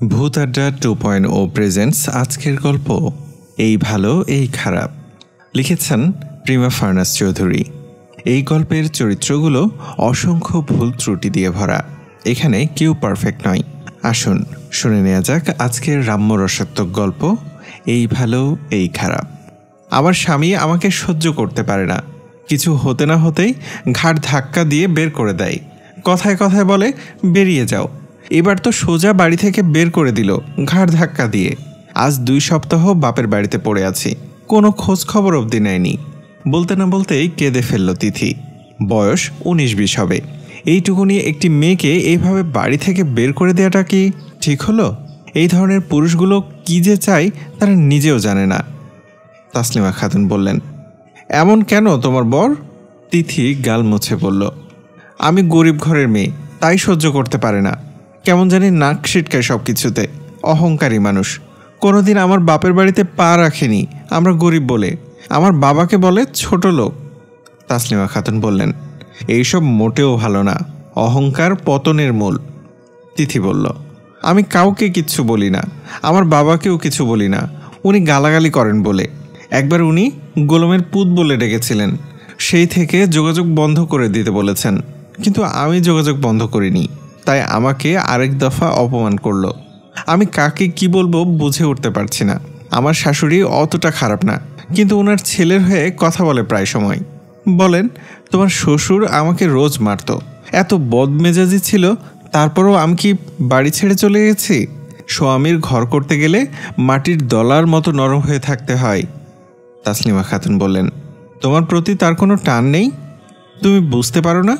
ভূত আড্ডা 2.0 প্রেজেন্টস আজকের গল্প এই ভালো এই খারাপ। লিখেছেন প্রিমা ফার্নাস চৌধুরী। এই গল্পের চরিত্রগুলো অসংখ্য ভুল ত্রুটি দিয়ে ভরা। এখানে কেউ পারফেক্ট নয়। আসুন শুনে নেওয়া যাক আজকের রাম্যরসাত্মক গল্প এই ভালো এই খারাপ। আমার স্বামী আমাকে সহ্য করতে পারে না। কিছু হতে না হতেই ঘাড় ধাক্কা দিয়ে বের করে দেয়। কথায় কথায় বলে বেরিয়ে যাও। এবার তো সোজা বাড়ি থেকে বের করে দিল ঘাড় ধাক্কা দিয়ে। আজ 2 সপ্তাহ বাপের বাড়িতে পড়ে আছি, কোনো খোঁজ খবর অবধি নেয়নি। বলতে না বলতেই কেঁদে ফেলল তিথি। বয়স 19-20 হবে। এইটুকুনি একটি মেয়েকে এইভাবে বাড়ি থেকে বের করে দেওয়াটা কি ঠিক হলো? এই ধরনের পুরুষগুলো কি যে চায় তারা নিজেও জানে না। তাসলিমা খাতুন বললেন, এমন কেন তোমার বর? তিথি গাল মুছে বলল, আমি গরিব ঘরের মেয়ে, তাই সহ্য করতে পারে না। কেমন জানি নাক ছিটকায় সব কিছুতে। অহংকারী মানুষ। কোনোদিন আমার বাপের বাড়িতে পা রাখেনি আমরা গরিব বলে। আমার বাবাকে বলে ছোট লোক। তাসলিমা খাতুন বললেন, এইসব মোটেও ভালো না। অহংকার পতনের মূল। তিথি বলল, আমি কাউকে কিচ্ছু বলি না, আমার বাবাকেও কিছু বলি না। উনি গালাগালি করেন বলে। একবার উনি গোলামের পুত বলে ডেকেছিলেন। সেই থেকে যোগাযোগ বন্ধ করে দিতে বলেছেন, কিন্তু আমি যোগাযোগ বন্ধ করিনি। তাই আমাকে আরেক দফা অপমান করলো। আমি কাকে কি বলবো বুঝে উঠতে পারছি না। আমার শাশুড়ি অতটা খারাপ না, কিন্তু ওনার ছেলের হয়ে কথা বলে প্রায় সময়। বলেন, তোমার শ্বশুর আমাকে রোজ মারত। এত বদমেজাজি ছিল, তারপরও আমি কি বাড়ি ছেড়ে চলে গেছি? স্বামীর ঘর করতে গেলে মাটির দলার মতো নরম হয়ে থাকতে হয়। তাসলিমা খাতুন বললেন, তোমার প্রতি তার কোনো টান নেই? তুমি বুঝতে পারো না?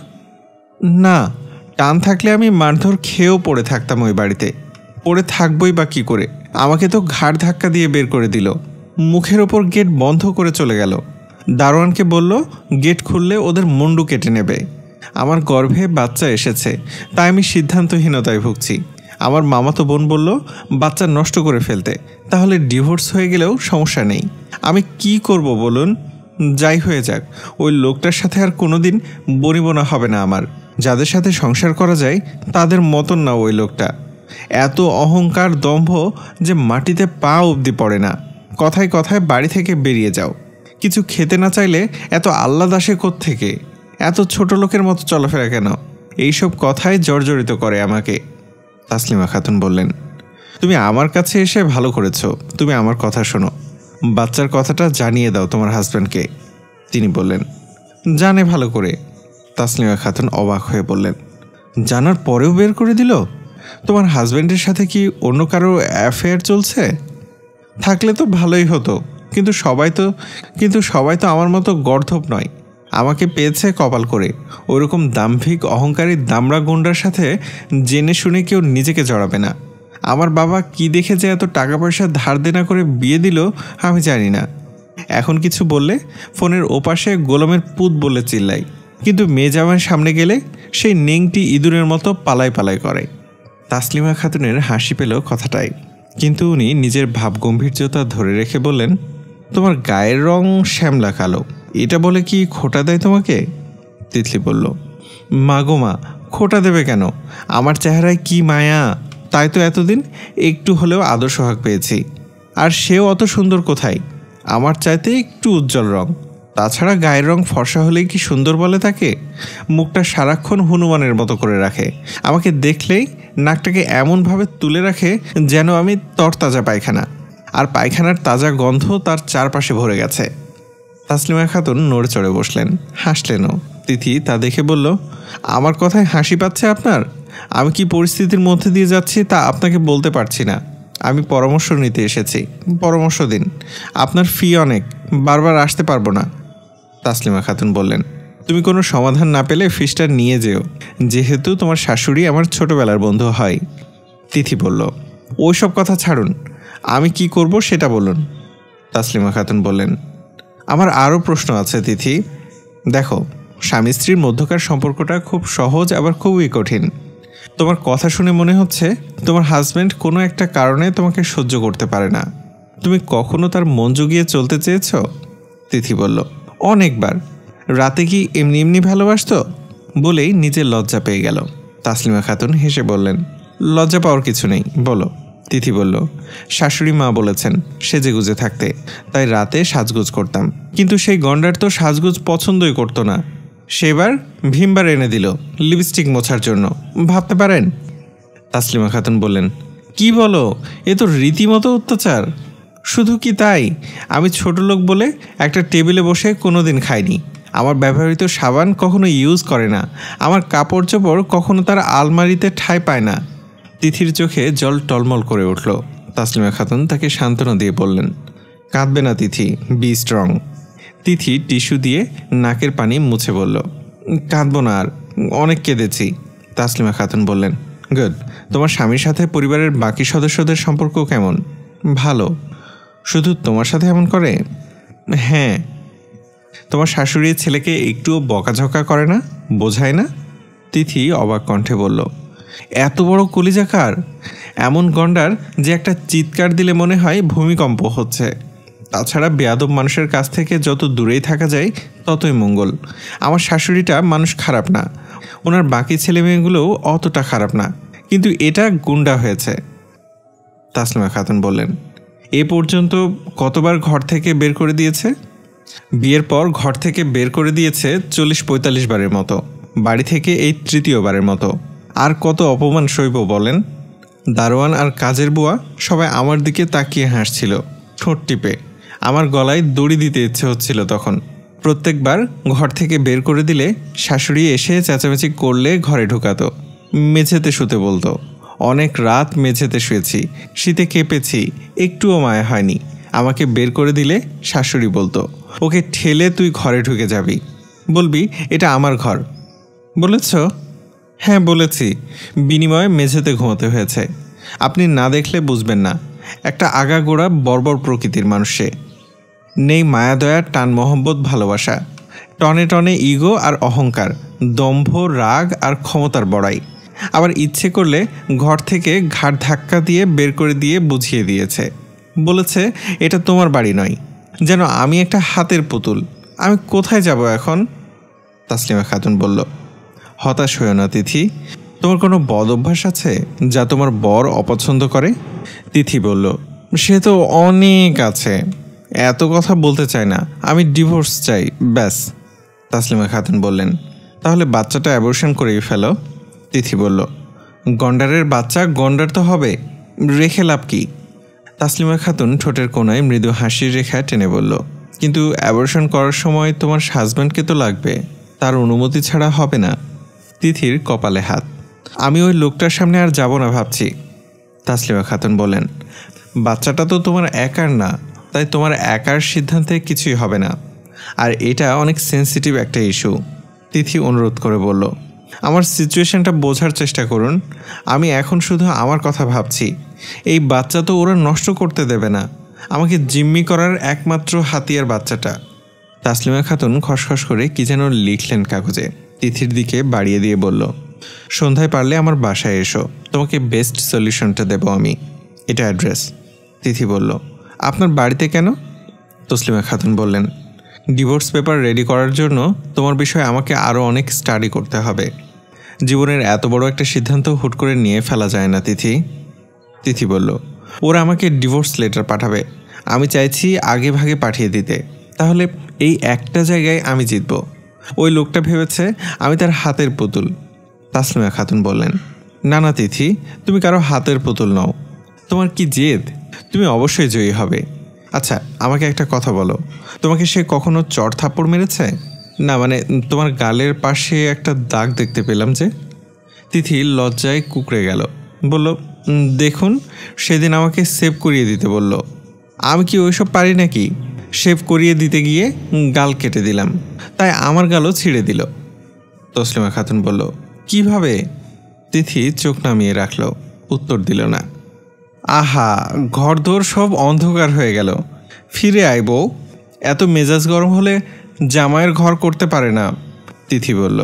না, টান থাকলে আমি মারধর খেয়েও পড়ে থাকতাম ওই বাড়িতে। পড়ে থাকবই বা কী করে? আমাকে তো ঘাড় ধাক্কা দিয়ে বের করে দিল। মুখের ওপর গেট বন্ধ করে চলে গেল। দারোয়ানকে বলল গেট খুললে ওদের মুন্ডু কেটে নেবে। আমার গর্ভে বাচ্চা এসেছে, তাই আমি সিদ্ধান্তহীনতায় ভুগছি। আমার মামাতো বোন বলল বাচ্চা নষ্ট করে ফেলতে, তাহলে ডিভোর্স হয়ে গেলেও সমস্যা নেই। আমি কি করব বলুন? যাই হয়ে যাক, ওই লোকটার সাথে আর কোনোদিন বনিবনা হবে না আমার। যাদের সাথে সংসার করা যায় তাদের মতন না ওই লোকটা। এত অহংকার দম্ভ যে মাটিতে পা অবধি পড়ে না। কথায় কথায় বাড়ি থেকে বেরিয়ে যাও। কিছু খেতে না চাইলে এত আহ্লাদ আসে কোত্থেকে? এত ছোট লোকের মতো চলাফেরা কেন? এইসব কথাই জর্জরিত করে আমাকে। তাসলিমা খাতুন বললেন, তুমি আমার কাছে এসে ভালো করেছো। তুমি আমার কথা শোনো। বাচ্চার কথাটা জানিয়ে দাও তোমার হাজব্যান্ডকে। তিনি বললেন, জানে ভালো করে। তাসলিমা খাতুন অবাক হয়ে বললেন, জানার পরেও বের করে দিল? তোমার হাজব্যান্ডের সাথে কি অন্য কারো অ্যাফেয়ার চলছে? থাকলে তো ভালোই হতো, কিন্তু সবাই তো আমার মতো গর্ধব নয়। আমাকে পেয়েছে কপাল করে। ওরকম দাম্ভিক অহংকারী দামড়া গুন্ডার সাথে জেনে শুনে কেউ নিজেকে জড়াবে না। আমার বাবা কি দেখে যে এত টাকা পয়সা ধার দেনা করে বিয়ে দিল আমি জানি না। এখন কিছু বললে ফোনের ওপাশে গোলামের পুত বলে চিল্লাই, কিন্তু মেয়ে জামাইয়ের সামনে গেলে সেই নেংটি ইঁদুরের মতো পালাই পালাই করে। তাসলিমা খাতুনের হাসি পেল কথাটাই, কিন্তু উনি নিজের ভাবগম্ভীর্যতা ধরে রেখে বললেন, তোমার গায়ের রং শ্যামলা কালো, এটা বলে কি খোটা দেয় তোমাকে? তিতলি বলল, মা গো মা, খোটা দেবে কেন? আমার চেহারায় কি মায়া! তাই তো এতদিন একটু হলেও আদর সোহাগ পেয়েছি। আর সেও অত সুন্দর কোথায়? আমার চাইতে একটু উজ্জ্বল রং। তাছাড়া গায়ের রং ফর্সা হলেই কি সুন্দর বলে তাকে? মুখটা সারাক্ষণ হনুমানের মতো করে রাখে। আমাকে দেখলেই নাকটাকে এমনভাবে তুলে রাখে যেন আমি তরতাজা পায়খানা, আর পায়খানার তাজা গন্ধ তার চারপাশে ভরে গেছে। তাসলিমা খাতুন নড়ে চড়ে বসলেন, হাসলেনও। তিথি তা দেখে বলল, আমার কথায় হাসি পাচ্ছে আপনার? আমি কি পরিস্থিতির মধ্যে দিয়ে যাচ্ছি তা আপনাকে বলতে পারছি না। আমি পরামর্শ নিতে এসেছি, পরামর্শ দিন। আপনার ফি অনেক, বারবার আসতে পারবো না। তাসলিমা খাতুন বললেন, তুমি কোনো সমাধান না পেলে ফিসটা নিয়ে যেও, যেহেতু তোমার শাশুড়ি আমার ছোটবেলার বন্ধু হয়। তিথি বলল, ওইসব কথা ছাড়ুন, আমি কি করব সেটা বলুন। তাসলিমা খাতুন বললেন, আমার আরও প্রশ্ন আছে তিথি। দেখো, স্বামী স্ত্রীর মধ্যকার সম্পর্কটা খুব সহজ, আবার খুবই কঠিন। তোমার কথা শুনে মনে হচ্ছে তোমার হাজব্যান্ড কোনো একটা কারণে তোমাকে সহ্য করতে পারে না। তুমি কখনো তার মন জুগিয়ে চলতে চেয়েছ? তিথি বলল, অনেকবার। রাতে কি এমনি এমনি ভালোবাসতো? বলেই নিজের লজ্জা পেয়ে গেল। তাসলিমা খাতুন হেসে বললেন, লজ্জা পাওয়ার কিছু নেই, বলো তিথি বলল, শাশুড়ি মা বলেছেন সেজেগুজে থাকতে, তাই রাতে সাজগোজ করতাম। কিন্তু সেই গন্ডার তো সাজগোজ পছন্দই করতো না। সেবার ভীমবার এনে দিল লিপস্টিক মোছার জন্য, ভাবতে পারেন? তাসলিমা খাতুন বললেন, কি বলো, এ তো রীতিমতো অত্যাচার। শুধু কি তাই, আমি ছোট লোক বলে একটা টেবিলে বসে কোনো দিন খাইনি। আমার ব্যবহৃত সাবান কখনো ইউজ করে না, আমার কাপড় চোপড় কখনো তার আলমারিতে ঠাঁই পায় না। তিথির চোখে জল টলমল করে উঠল। তাসলিমা খাতুন তাকে সান্ত্বনা দিয়ে বললেন, কাঁদবে না তিথি, বি স্ট্রং। তিথি টিস্যু দিয়ে নাকের পানি মুছে বলল, কাঁদবো না আর, অনেক কেঁদেছি। তাসলিমা খাতুন বললেন, গুড। তোমার স্বামীর সাথে পরিবারের বাকি সদস্যদের সম্পর্ক কেমন? ভালো। শুধু তোমার সাথে এমন করে? হ্যাঁ। তোমার শাশুড়ি ছেলেকে একটুও বকাঝকা করে না, বোঝায় না? তিথি অবাক কণ্ঠে বলল, এত বড় কলিজাকার, এমন গন্ডার যে একটা চিৎকার দিলে মনে হয় ভূমিকম্প হচ্ছে। তাছাড়া বেয়াদব মানুষের কাছ থেকে যত দূরেই থাকা যায় ততই মঙ্গল। আমার শাশুড়িটা মানুষ খারাপ না, ওনার বাকি ছেলে মেয়েগুলোও অতটা খারাপ না, কিন্তু এটা গুন্ডা হয়েছে। তাসলিমা খাতুন বললেন, এ পর্যন্ত কতবার ঘর থেকে বের করে দিয়েছে? বিয়ের পর ঘর থেকে বের করে দিয়েছে 40-45 বারের মতো, বাড়ি থেকে এই 3য় বারের মতো। আর কত অপমান সইব বলেন? দারোয়ান আর কাজের বুয়া সবাই আমার দিকে তাকিয়ে হাসছিল, ঠোঁট টিপে। আমার গলায় দড়ি দিতে ইচ্ছে হচ্ছিল তখন। প্রত্যেকবার ঘর থেকে বের করে দিলে শাশুড়ি এসে চেঁচামেচি করলে ঘরে ঢুকাতো, মেঝেতে শুতে বলতো। অনেক রাত মেঝেতে শুয়েছি, শীতে কেঁপেছি, একটুও মায়া হয়নি। আমাকে বের করে দিলে শাশুড়ি বলতো, ওকে ঠেলে তুই ঘরে ঢুকে যাবি, বলবি এটা আমার ঘর। বলেছ? হ্যাঁ বলেছি, বিনিময়ে মেঝেতে ঘুমোতে হয়েছে। আপনি না দেখলে বুঝবেন না, একটা আগাগোড়া বর্বর প্রকৃতির মানুষে নেই মায়া দয়া, টান মহব্বত, ভালোবাসা। টনে টনে ইগো আর অহংকার, দম্ভ, রাগ আর ক্ষমতার বড়াই। আবার ইচ্ছে করলে ঘর থেকে ঘাট ধাক্কা দিয়ে বের করে দিয়ে বুঝিয়ে দিয়েছে, বলেছে এটা তোমার বাড়ি নয়, যেন আমি একটা হাতের পুতুল। আমি কোথায় যাব এখন? তাসলিমা খাতুন বলল, হতাশ হয়েও না তিথি, তোমার কোনো বদ অভ্যাস আছে যা তোমার বর অপছন্দ করে? তিথি বলল, সে তো অনেক আছে, এত কথা বলতে চাই না, আমি ডিভোর্স চাই, ব্যাস। তাসলিমা খাতুন বললেন, তাহলে বাচ্চাটা অ্যাবর্শন করেই ফেলো। তিথি বলল, গন্ডারের বাচ্চা গন্ডার তো হবে, রেখে লাভ কি? তাসলিমা খাতুন ঠোঁটের কোনায় মৃদু হাসির রেখা টেনে বলল, কিন্তু অ্যাবর্শন করার সময় তোমার হাজব্যান্ডকে তো লাগবে, তার অনুমতি ছাড়া হবে না। তিথির কপালে হাত, আমি ওই লোকটার সামনে আর যাব না ভাবছি। তাসলিমা খাতুন বলেন, বাচ্চাটা তো তোমার একার না, তাই তোমার একার সিদ্ধান্তে কিছুই হবে না, আর এটা অনেক সেন্সিটিভ একটা ইস্যু। তিথি অনুরোধ করে বলল, আমার সিচুয়েশনটা বোঝার চেষ্টা করুন, আমি এখন শুধু আমার কথা ভাবছি। এই বাচ্চা তো ওরা নষ্ট করতে দেবে না, আমাকে জিম্মি করার একমাত্র হাতিয়ার বাচ্চাটা। তাসলিমা খাতুন খসখস করে কি যেন লিখলেন কাগজে, তিথির দিকে বাড়িয়ে দিয়ে বলল, সন্ধ্যায় পারলে আমার বাসায় এসো, তোমাকে বেস্ট সলিউশনটা দেব আমি, এটা অ্যাড্রেস। তিথি বলল, আপনার বাড়িতে কেন? তসলিমা খাতুন বললেন, ডিভোর্স পেপার রেডি করার জন্য তোমার বিষয়ে আমাকে আরও অনেক স্টাডি করতে হবে। জীবনের এত বড় একটা সিদ্ধান্ত হুট করে নিয়ে ফেলা যায় না তিথি। তিথি বলল, ওরা আমাকে ডিভোর্স লেটার পাঠাবে, আমি চাইছি আগে ভাগে পাঠিয়ে দিতে, তাহলে এই একটা জায়গায় আমি জিতব। ওই লোকটা ভেবেছে আমি তার হাতের পুতুল। তাসলিমা খাতুন বললেন, না না তিথি, তুমি কারো হাতের পুতুল নও, তোমার কি জেদ, তুমি অবশ্যই জয়ী হবে। আচ্ছা আমাকে একটা কথা বলো, তোমাকে সে কখনো চড় থাপ্পড় মেরেছে? না মানে তোমার গালের পাশে একটা দাগ দেখতে পেলাম যে। তিথি লজ্জায় কুকড়ে গেল, বলল, দেখুন সেদিন আমাকে সেভ করিয়ে দিতে বলল, আমি কি ওইসব পারি নাকি? শেভ করিয়ে দিতে গিয়ে গাল কেটে দিলাম, তাই আমার গালও ছিঁড়ে দিল। তসলিমা খাতুন বলল, কিভাবে? তিথি চোখ নামিয়ে রাখল, উত্তর দিল না। আহা, ঘরদোর সব অন্ধকার হয়ে গেল, ফিরে আইব, এত মেজাজ গরম হলে জামাইয়ের ঘর করতে পারে না। তিথি বলল,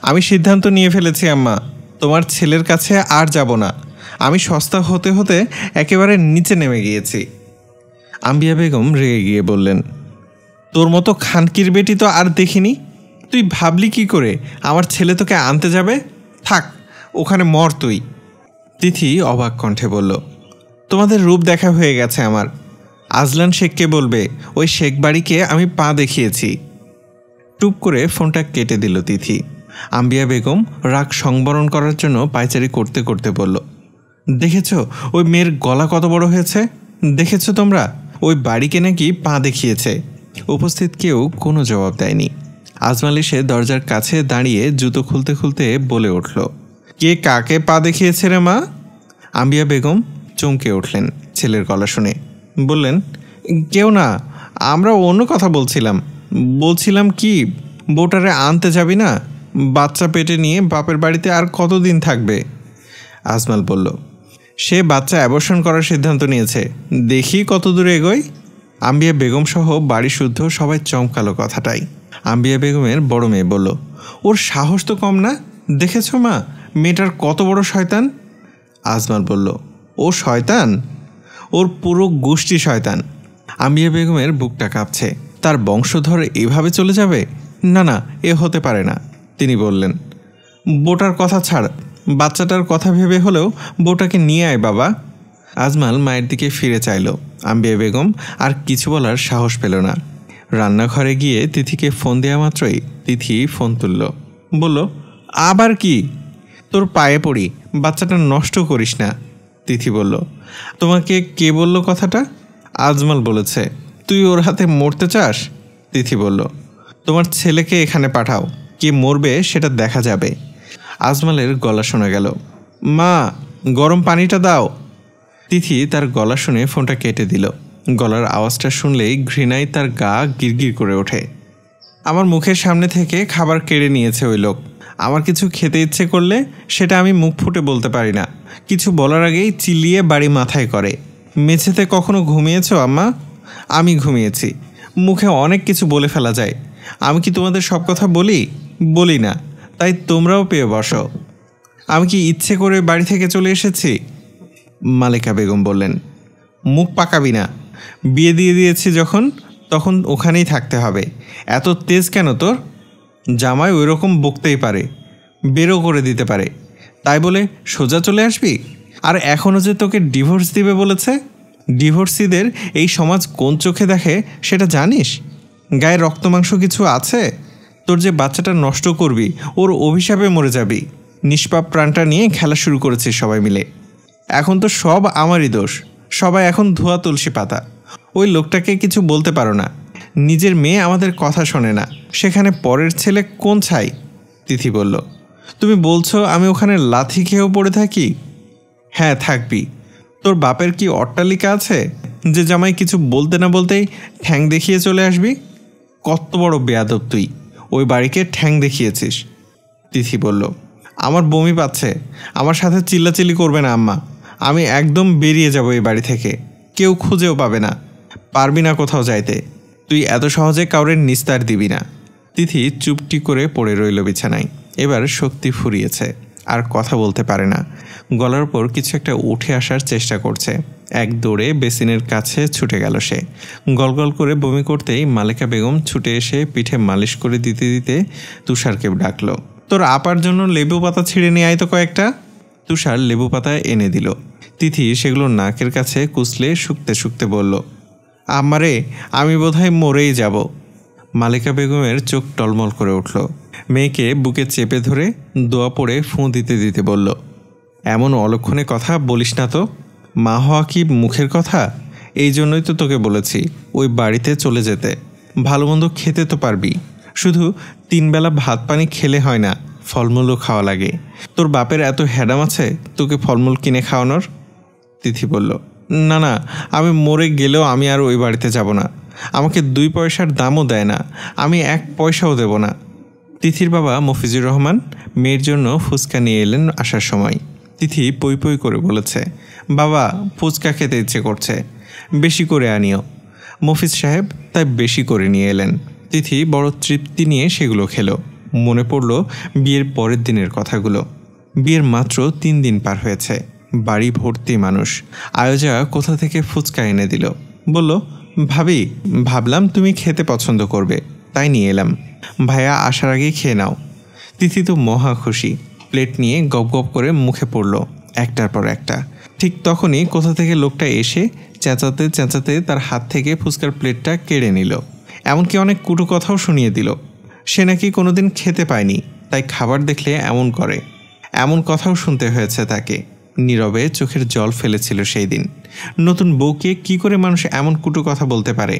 আমি সিদ্ধান্ত নিয়ে ফেলেছি আম্মা, তোমার ছেলের কাছে আর যাব না, আমি সস্তা হতে হতে একেবারে নিচে নেমে গিয়েছি। আম্বিয়া বেগম রেগে গিয়ে বললেন, তোর মতো খানকির বেটি তো আর দেখিনি, তুই ভাবলি কি করে আমার ছেলে তোকে আনতে যাবে? থাক, ওখানে মর তুই। তিথি অবাক কণ্ঠে বলল, তোমাদের রূপ দেখা হয়ে গেছে আমার। আজলান শেখকে বলবে ওই শেখ বাড়িকে আমি পা দেখিয়েছি। টুপ করে ফোনটা কেটে দিল তিথি। আম্বিয়া বেগম রাগ সংবরণ করার জন্য পায়চারি করতে করতে বলল, দেখেছ ওই মেয়ের গলা কত বড় হয়েছে? দেখেছ তোমরা? ওই বাড়িকে নাকি পা দেখিয়েছে। উপস্থিত কেউ কোনো জবাব দেয়নি। আজমাল এসে দরজার কাছে দাঁড়িয়ে জুতো খুলতে খুলতে বলে উঠল, কে কাকে পা দেখিয়েছে রে মা? আম্বিয়া বেগম চমকে উঠলেন ছেলের গলা শুনে। বললেন, কেউ না, আমরা অন্য কথা বলছিলাম কি, বউটারে আনতে যাবি না? বাচ্চা পেটে নিয়ে বাপের বাড়িতে আর কতদিন থাকবে? আজমাল বলল, সে বাচ্চা অ্যাবর্শন করার সিদ্ধান্ত নিয়েছে, দেখি কত দূরে এগোয়। আম্বিয়া বেগম সহ বাড়ি শুদ্ধ সবাই চমকালো কথাটাই। আম্বিয়া বেগমের বড় মেয়ে বলল, ওর সাহস তো কম না? দেখেছ মা, মেয়েটার কত বড় শয়তান। আজমাল বলল, ও শয়তান? ওর পুরো গোষ্ঠী শয়তান। আম্বিয়া বেগমের বুকটা কাঁপছে। তার বংশধর এভাবে চলে যাবে? না না, এ হতে পারে না। তিনি বললেন, বউটার কথা ছাড়, বাচ্চাটার কথা ভেবে হলেও বউটাকে নিয়ে আয় বাবা। আজমাল মায়ের দিকে ফিরে চাইল। আম্বিয়া বেগম আর কিছু বলার সাহস পেল না। রান্নাঘরে গিয়ে তিথিকে ফোন দেওয়া মাত্রই তিথি ফোন তুলল। বলল, আবার কি? তোর পায়ে পড়ি, বাচ্চাটা নষ্ট করিস না। তিথি বলল, তোমাকে কে বলল কথাটা? আজমাল বলেছে। তুই ওর হাতে মরতে চাস? তিথি বলল, তোমার ছেলেকে এখানে পাঠাও, কে মরবে সেটা দেখা যাবে। আজমালের গলা শোনা গেল, মা গরম পানিটা দাও। তিথি তার গলা শুনে ফোনটা কেটে দিল। গলার আওয়াজটা শুনলেই ঘৃণায় তার গা গিরগির করে ওঠে। আমার মুখের সামনে থেকে খাবার কেড়ে নিয়েছে ওই লোক। আমার কিছু খেতে ইচ্ছে করলে সেটা আমি মুখ ফুটে বলতে পারি না। কিছু বলার আগেই চিল্লিয়ে বাড়ি মাথায় করে। মেঝেতে কখনো ঘুমিয়েছ আম্মা? আমি ঘুমিয়েছি। মুখে অনেক কিছু বলে ফেলা যায়। আমি কি তোমাদের সব কথা বলি না, তাই তোমরাও পেয়ে বসো। আমি কি ইচ্ছে করে বাড়ি থেকে চলে এসেছি? মালেকা বেগম বললেন, মুখ পাকাবি না। বিয়ে দিয়ে দিয়েছি যখন, তখন ওখানেই থাকতে হবে। এত তেজ কেন তোর? জামাই ওই রকম বকতেই পারে, বেরো করে দিতে পারে, তাই বলে সোজা চলে আসবি? আর এখনও যে তোকে ডিভোর্স দিবে বলেছে। ডিভোর্সিদের এই সমাজ কোন চোখে দেখে সেটা জানিস? গায়ে রক্ত মাংস কিছু আছে? তোর যে বাচ্চাটা নষ্ট করবি, ওর অভিশাপে মরে যাবি। নিষ্পাপ প্রাণটা নিয়ে খেলা শুরু করেছিস সবাই মিলে। এখন তো সব আমারই দোষ। সবাই এখন ধোয়া তুলসী পাতা। ওই লোকটাকে কিছু বলতে পারো না। নিজের মেয়ে আমাদের কথা শোনে না, সেখানে পরের ছেলে কোন ছাই? তিথি বলল, তুমি বলছো আমি ওখানে লাথি খেয়েও পড়ে থাকি? হ্যাঁ থাকবি। তোর বাপের কি অট্টালিকা আছে যে জামাই কিছু বলতে না বলতেই ঠ্যাং দেখিয়ে চলে আসবি? কত বড় বেয়াদব তুই, ওই বাড়িকে ঠ্যাং দেখিয়েছিস। তিথি বলল, আমার বমি পাচ্ছে। আমার সাথে চিল্লাচিল্লি করবে না আম্মা। আমি একদম বেরিয়ে যাব এই বাড়ি থেকে। কেউ খুঁজেও পাবে না। পারবি না কোথাও যাইতে। তুই এত সহজে কাউরের নিস্তার দিবি না। তিথি চুপটি করে পড়ে রইল বিছানায়। এবার শক্তি ফুরিয়েছে, আর কথা বলতে পারে না। গলার উপর কিছু একটা উঠে আসার চেষ্টা করছে। এক দৌড়ে বেসিনের কাছে ছুটে গেল সে। গলগল করে বমি করতেই মালেকা বেগম ছুটে এসে পিঠে মালিশ করে দিতে দিতে তুষারকে ডাকলো, তোর আপার জন্য লেবু পাতা ছিঁড়ে নিয়ে আয় তো কয়েকটা। তুষার লেবু পাতা এনে দিল। তিথি সেগুলো নাকের কাছে কুচলে শুকতে শুকতে বলল, আমারে, আমি বোধহয় মরেই যাব। মালেকা বেগমের চোখ টলমল করে উঠল। মেয়েকে বুকে চেপে ধরে দোয়া পড়ে ফুঁ দিতে দিতে বলল, এমন অলক্ষণে কথা বলিস না তো। মা হওয়া কি মুখের কথা? এই জন্যই তো তোকে বলেছি ওই বাড়িতে চলে যেতে। ভালো মন্দ খেতে তো পারবি, শুধু 3 বেলা ভাত পানি খেলে হয় না, ফলমূলও খাওয়া লাগে। তোর বাপের এত হ্যাডাম আছে তোকে ফলমূল কিনে খাওয়ানোর? তিথি বলল, না না, আমি মরে গেলেও আমি আর ওই বাড়িতে যাব না। আমাকে 2 পয়সার দামও দেয় না, আমি 1 পয়সাও দেব না। তিথির বাবা মফিজুর রহমান মেয়ের জন্য ফুচকা নিয়ে এলেন আসার সময়। তিথি পই পই করে বলেছে, বাবা ফুচকা খেতে ইচ্ছে করছে, বেশি করে আনিও। মফিজ সাহেব তাই বেশি করে নিয়ে এলেন। তিথি বড় তৃপ্তি নিয়ে সেগুলো খেলো। মনে পড়ল বিয়ের পরের দিনের কথাগুলো। বিয়ের মাত্র 3 দিন পার হয়েছে। বাড়ি ভর্তি মানুষ। আয়োজা কোথা থেকে ফুচকা এনে দিল। বলল, ভাবি, ভাবলাম তুমি খেতে পছন্দ করবে, তাই নিয়ে এলাম। ভাইয়া আসার আগেই খেয়ে নাও। তিথি তো মহা খুশি। প্লেট নিয়ে গপ গপ করে মুখে পড়ল একটার পর একটা। ঠিক তখনই কোথা থেকে লোকটা এসে চেঁচাতে চেঁচাতে তার হাত থেকে ফুচকার প্লেটটা কেড়ে নিল। এমনকি অনেক কুটু কথাও শুনিয়ে দিল। সে নাকি কোনোদিন খেতে পায়নি, তাই খাবার দেখলে এমন করে। এমন কথাও শুনতে হয়েছে তাকে। নীরবে চোখের জল ফেলেছিল সেই দিন। নতুন বউকে কি করে মানুষ এমন কুটু কথা বলতে পারে?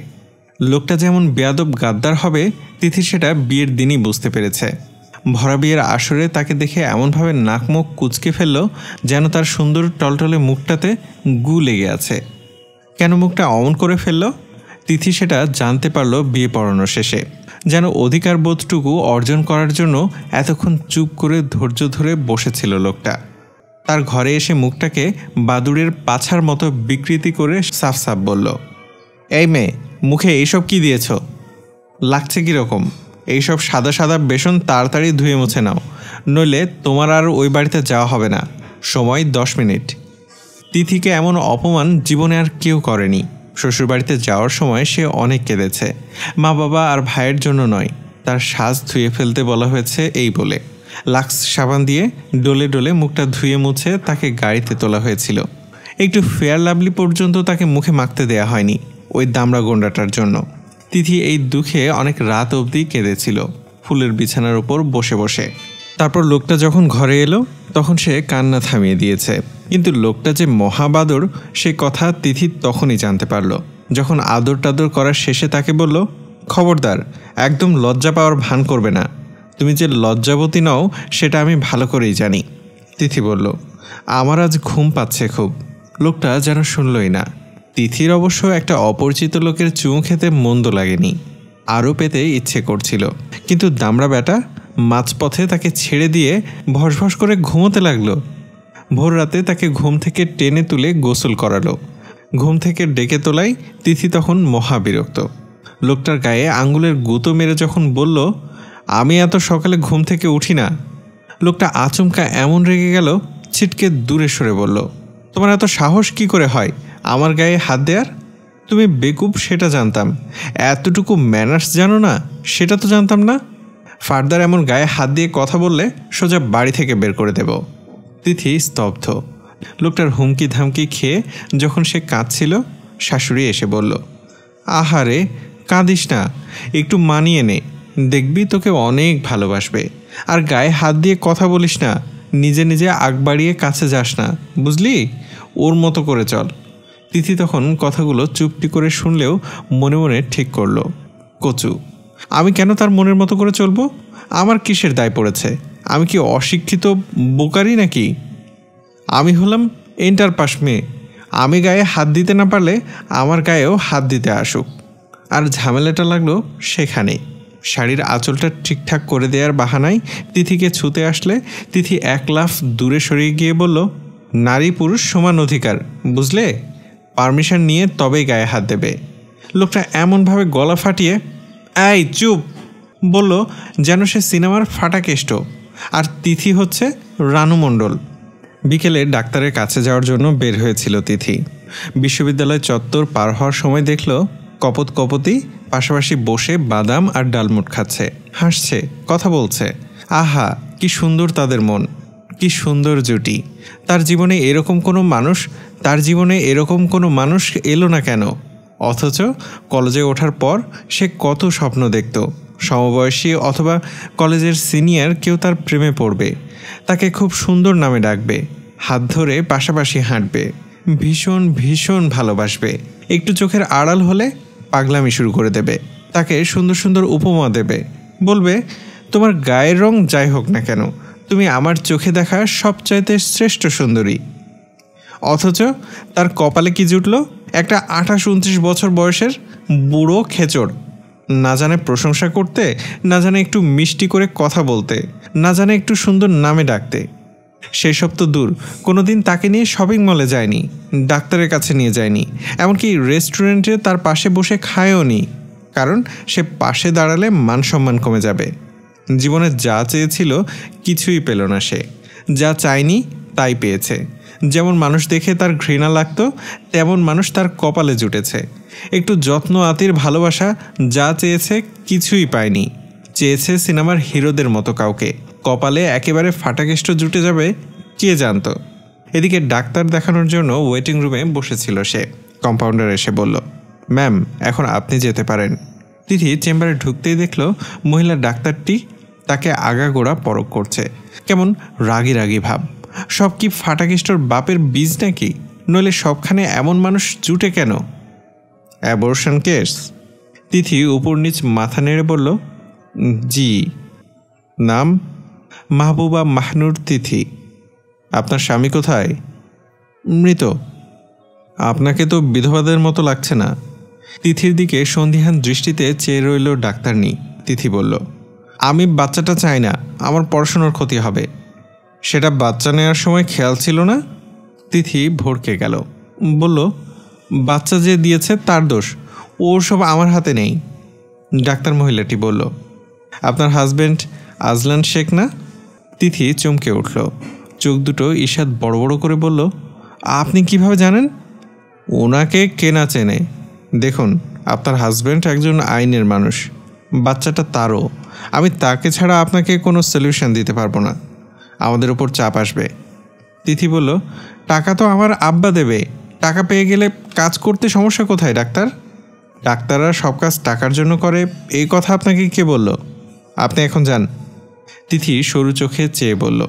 লোকটা যেমন বেয়াদব গাদ্দার হবে, তিথি সেটা বিয়ের দিনই বুঝতে পেরেছে। ভরা বিয়ের আসরে তাকে দেখে এমনভাবে নাক মুখ কুঁচকে ফেলল যেন তার সুন্দর টলটলে মুখটাতে গু লেগে আছে। কেন মুখটা অমন করে ফেলল? তিথি সেটা জানতে পারল বিয়ে পড়ানো শেষে। যেন অধিকার বোধটুকু অর্জন করার জন্য এতক্ষণ চুপ করে ধৈর্য ধরে বসেছিল লোকটা। তার ঘরে এসে মুখটাকে বাদুড়ের পাছার মতো বিকৃতি করে সাফ সাফ বলল, এই মেয়ে, মুখে এইসব কি দিয়েছ? লাগছে কীরকম? এইসব সাদা সাদা বেসন তাড়াতাড়ি ধুয়ে মুছে নাও, নইলে তোমার আর ওই বাড়িতে যাওয়া হবে না। সময় 10 মিনিট। তিথিকে এমন অপমান জীবনে আর কেউ করেনি। শ্বশুরবাড়িতে যাওয়ার সময় সে অনেক কেঁদেছে। মা বাবা আর ভাইয়ের জন্য নয়, তার সাজ ধুয়ে ফেলতে বলা হয়েছে এই বলে। লাক্স সাবান দিয়ে ডলে ডলে মুখটা ধুয়ে মুছে তাকে গাড়িতে তোলা হয়েছিল। একটু ফেয়ার লাভলি পর্যন্ত তাকে মুখে মাখতে দেয়া হয়নি ওই দামড়া গোন্ডাটার জন্য। তিথি এই দুঃখে অনেক রাত অবধি কেঁদেছিল, ফুলের বিছানার উপর বসে বসে। তারপর লোকটা যখন ঘরে এলো তখন সে কান্না থামিয়ে দিয়েছে। কিন্তু লোকটা যে মহাবাদর সে কথা তিথি তখনই জানতে পারল, যখন আদর টাদর করার শেষে তাকে বলল, খবরদার, একদম লজ্জা পাওয়ার ভান করবে না। তুমি যে লজ্জাবতী নও সেটা আমি ভালো করেই জানি। তিথি বলল, আমার আজ ঘুম পাচ্ছে খুব। লোকটা যেন শুনলই না। তিথির অবশ্য একটা অপরিচিত লোকের চুমু খেতে মন্দ লাগেনি, আরও পেতে ইচ্ছে করছিল। কিন্তু দামড়া বেটা মাঝপথে তাকে ছেড়ে দিয়ে ভসভস করে ঘুমোতে লাগলো। ভোর রাতে তাকে ঘুম থেকে টেনে তুলে গোসল করালো। ঘুম থেকে ডেকে তোলায় তিথি তখন মহাবিরক্ত। লোকটার গায়ে আঙ্গুলের গুঁতো মেরে যখন বলল, আমি এত সকালে ঘুম থেকে উঠি না, লোকটা আচমকা এমন রেগে গেল, ছিটকে দূরে সরে বলল, তোমার এত সাহস কি করে হয় আমার গায়ে হাত দেওয়ার? তুমি বেকুব সেটা জানতাম, এতটুকু ম্যানার্স জানো না সেটা তো জানতাম না। ফার্দার এমন গায়ে হাত দিয়ে কথা বললে সোজা বাড়ি থেকে বের করে দেব। তিথি স্তব্ধ। লোকটার হুমকি ধামকি খেয়ে যখন সে কাঁদছিল, শাশুড়ি এসে বলল, আহারে কাঁদিস না, একটু মানিয়ে নে, দেখবি তোকে অনেক ভালোবাসবে। আর গায়ে হাত দিয়ে কথা বলিস না, নিজে নিজে আগ বাড়িয়ে কাছে যাস না, বুঝলি? ওর মতো করে চল। তিথি তখন কথাগুলো চুপটি করে শুনলেও মনে মনে ঠিক করলো, কচু, আমি কেন তার মনের মতো করে চলবো? আমার কিসের দায় পড়েছে? আমি কি অশিক্ষিত বোকারি নাকি? আমি হলাম এন্টার পাস মেয়ে। আমি গায়ে হাত দিতে না পারলে আমার গায়েও হাত দিতে আসুক। আর ঝামেলাটা লাগলো সেখানে। শাড়ির আঁচলটা ঠিকঠাক করে দেওয়ার বাহানায় তিথিকে ছুতে আসলে তিথি এক লাফ দূরে সরিয়ে গিয়ে বলল, নারী পুরুষ সমান অধিকার, বুঝলে? পারমিশন নিয়ে তবেই গায়ে হাত দেবে। লোকটা এমনভাবে গলা ফাটিয়ে এই চুপ বলল যেন সে সিনেমার ফাটা কেষ্ট, আর তিথি হচ্ছে রানু মণ্ডল। বিকেলে ডাক্তারের কাছে যাওয়ার জন্য বের হয়েছিল তিথি। বিশ্ববিদ্যালয় চত্বর পার হওয়ার সময় দেখল কপত কপতি পাশাপাশি বসে বাদাম আর ডালমুট খাচ্ছে, হাসছে, কথা বলছে। আহা, কি সুন্দর তাদের মন, কি সুন্দর জুটি। তার জীবনে এরকম কোনো মানুষ এলো না কেন? অথচ কলেজে ওঠার পর সে কত স্বপ্ন দেখত, সমবয়সী অথবা কলেজের সিনিয়র কেউ তার প্রেমে পড়বে, তাকে খুব সুন্দর নামে ডাকবে, হাত ধরে পাশাপাশি হাঁটবে, ভীষণ ভীষণ ভালোবাসবে। একটু চোখের আড়াল হলে পাগলামি শুরু করে দেবে, তাকে সুন্দর সুন্দর উপমা দেবে, বলবে তোমার গায়ের রং যাই হোক না কেন তুমি আমার চোখে দেখা সবচাইতে শ্রেষ্ঠ সুন্দরী। অথচ তার কপালে কি জুটল? একটা 28-29 বছর বয়সের বুড়ো খেচড়। না জানে প্রশংসা করতে, না জানে একটু মিষ্টি করে কথা বলতে, না জানে একটু সুন্দর নামে ডাকতে। সেই সব তো দূর, কোনোদিন তাকে নিয়ে শপিং মলে যায়নি, ডাক্তারের কাছে নিয়ে যায়নি, এমনকি রেস্টুরেন্টে তার পাশে বসে খায়ও নি, কারণ সে পাশে দাঁড়ালে মান সম্মান কমে যাবে। জীবনে যা চেয়েছিল কিছুই পেল না সে, যা চায়নি তাই পেয়েছে। যেমন মানুষ দেখে তার ঘৃণা লাগতো, তেমন মানুষ তার কপালে জুটেছে। একটু যত্ন আতির ভালোবাসা যা চেয়েছে কিছুই পায়নি, চেয়েছে সিনেমার হিরোদের মতো কাউকে। কপালে একেবারে ফাটাকেষ্ট জুটে যাবে কে জানতো। এদিকে ডাক্তার দেখানোর জন্য ওয়েটিং রুমে বসেছিল সে। কম্পাউন্ডার এসে বলল, ম্যাম, এখন আপনি যেতে পারেন। তিথি চেম্বারে ঢুকতেই দেখল মহিলা ডাক্তারটি তাকে আগাগোড়া পরখ করছে, কেমন রাগী রাগী ভাব। সব কি ফাটাকেষ্টর বাপের বীজ নাকি? নইলে সবখানে এমন মানুষ জুটে কেন? Abortion case? তিথি উপর নিচ মাথা নেড়ে বলল, জি। নাম? মাহবুবা মাহনুর তিথি। আপনার স্বামী কোথায়? মৃত। আপনাকে তো বিধবাদের মতো লাগছে না। তিথির দিকে সন্দিহান দৃষ্টিতে চেয়ে রইল ডাক্তারনি। তিথি বলল, আমি বাচ্চাটা চাই না, আমার পড়াশোনার ক্ষতি হবে। সেটা বাচ্চা নেওয়ার সময় খেয়াল ছিল না? তিথি ভড়কে গেল, বলল, বাচ্চা যে দিয়েছে তার দোষ, ওর সব আমার হাতে নেই। ডাক্তার মহিলাটি বলল, আপনার হাজব্যান্ড আজলান শেখ না? তিথি চমকে উঠল, চোখ দুটো ঈষৎ বড় বড় করে বলল, আপনি কিভাবে জানেন? ওনাকে কেনা চেনে। দেখুন, আপনার হাজব্যান্ড একজন আইনের মানুষ, বাচ্চাটা তারও। আমি তাকে ছাড়া আপনাকে কোনো সলিউশন দিতে পারবো না, আমাদের ওপর চাপ আসবে। তিথি বলল, টাকা তো আমার আব্বা দেবে, টাকা পেয়ে গেলে কাজ করতে সমস্যা কোথায় ডাক্তার? ডাক্তাররা সব কাজ টাকার জন্য করে, এই কথা আপনাকে কে বলল? আপনি এখন যান। তিথি সরু চোখে চেয়ে বলল,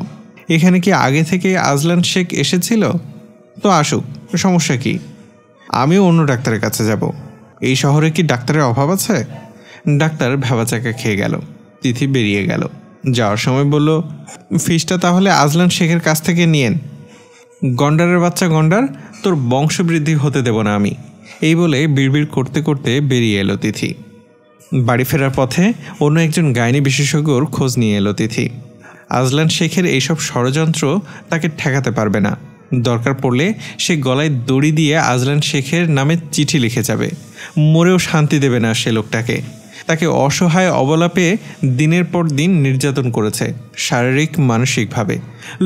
এখানে কি আগে থেকে আজলান শেখ এসেছিল? তো আসুক, সমস্যা কি? আমিও অন্য ডাক্তারের কাছে যাব। এই শহরে কি ডাক্তারের অভাব আছে? ডাক্তার ভেবাচাকা খেয়ে গেল। তিথি বেরিয়ে গেল। যাওয়ার সময় বলল, ফিসটা তাহলে আজলান শেখের কাছ থেকে নিয়েন। গন্ডারের বাচ্চা গন্ডার, তোর বংশবৃদ্ধি হতে দেব না আমি। এই বলে বিড়বিড় করতে করতে বেরিয়ে এলো তিথি। বাড়ি ফেরার পথে অন্য একজন গাইনি বিশেষজ্ঞর খোঁজ নিয়ে এলো তিথি। আজলান শেখের এইসব ষড়যন্ত্র তাকে ঠেকাতে পারবে না। দরকার পড়লে সে গলায় দড়ি দিয়ে আজলান শেখের নামে চিঠি লিখে যাবে। মরেও শান্তি দেবে না সে লোকটাকে। তাকে অসহায় অবলা পেয়ে দিনের পর দিন নির্যাতন করেছে, শারীরিক মানসিকভাবে।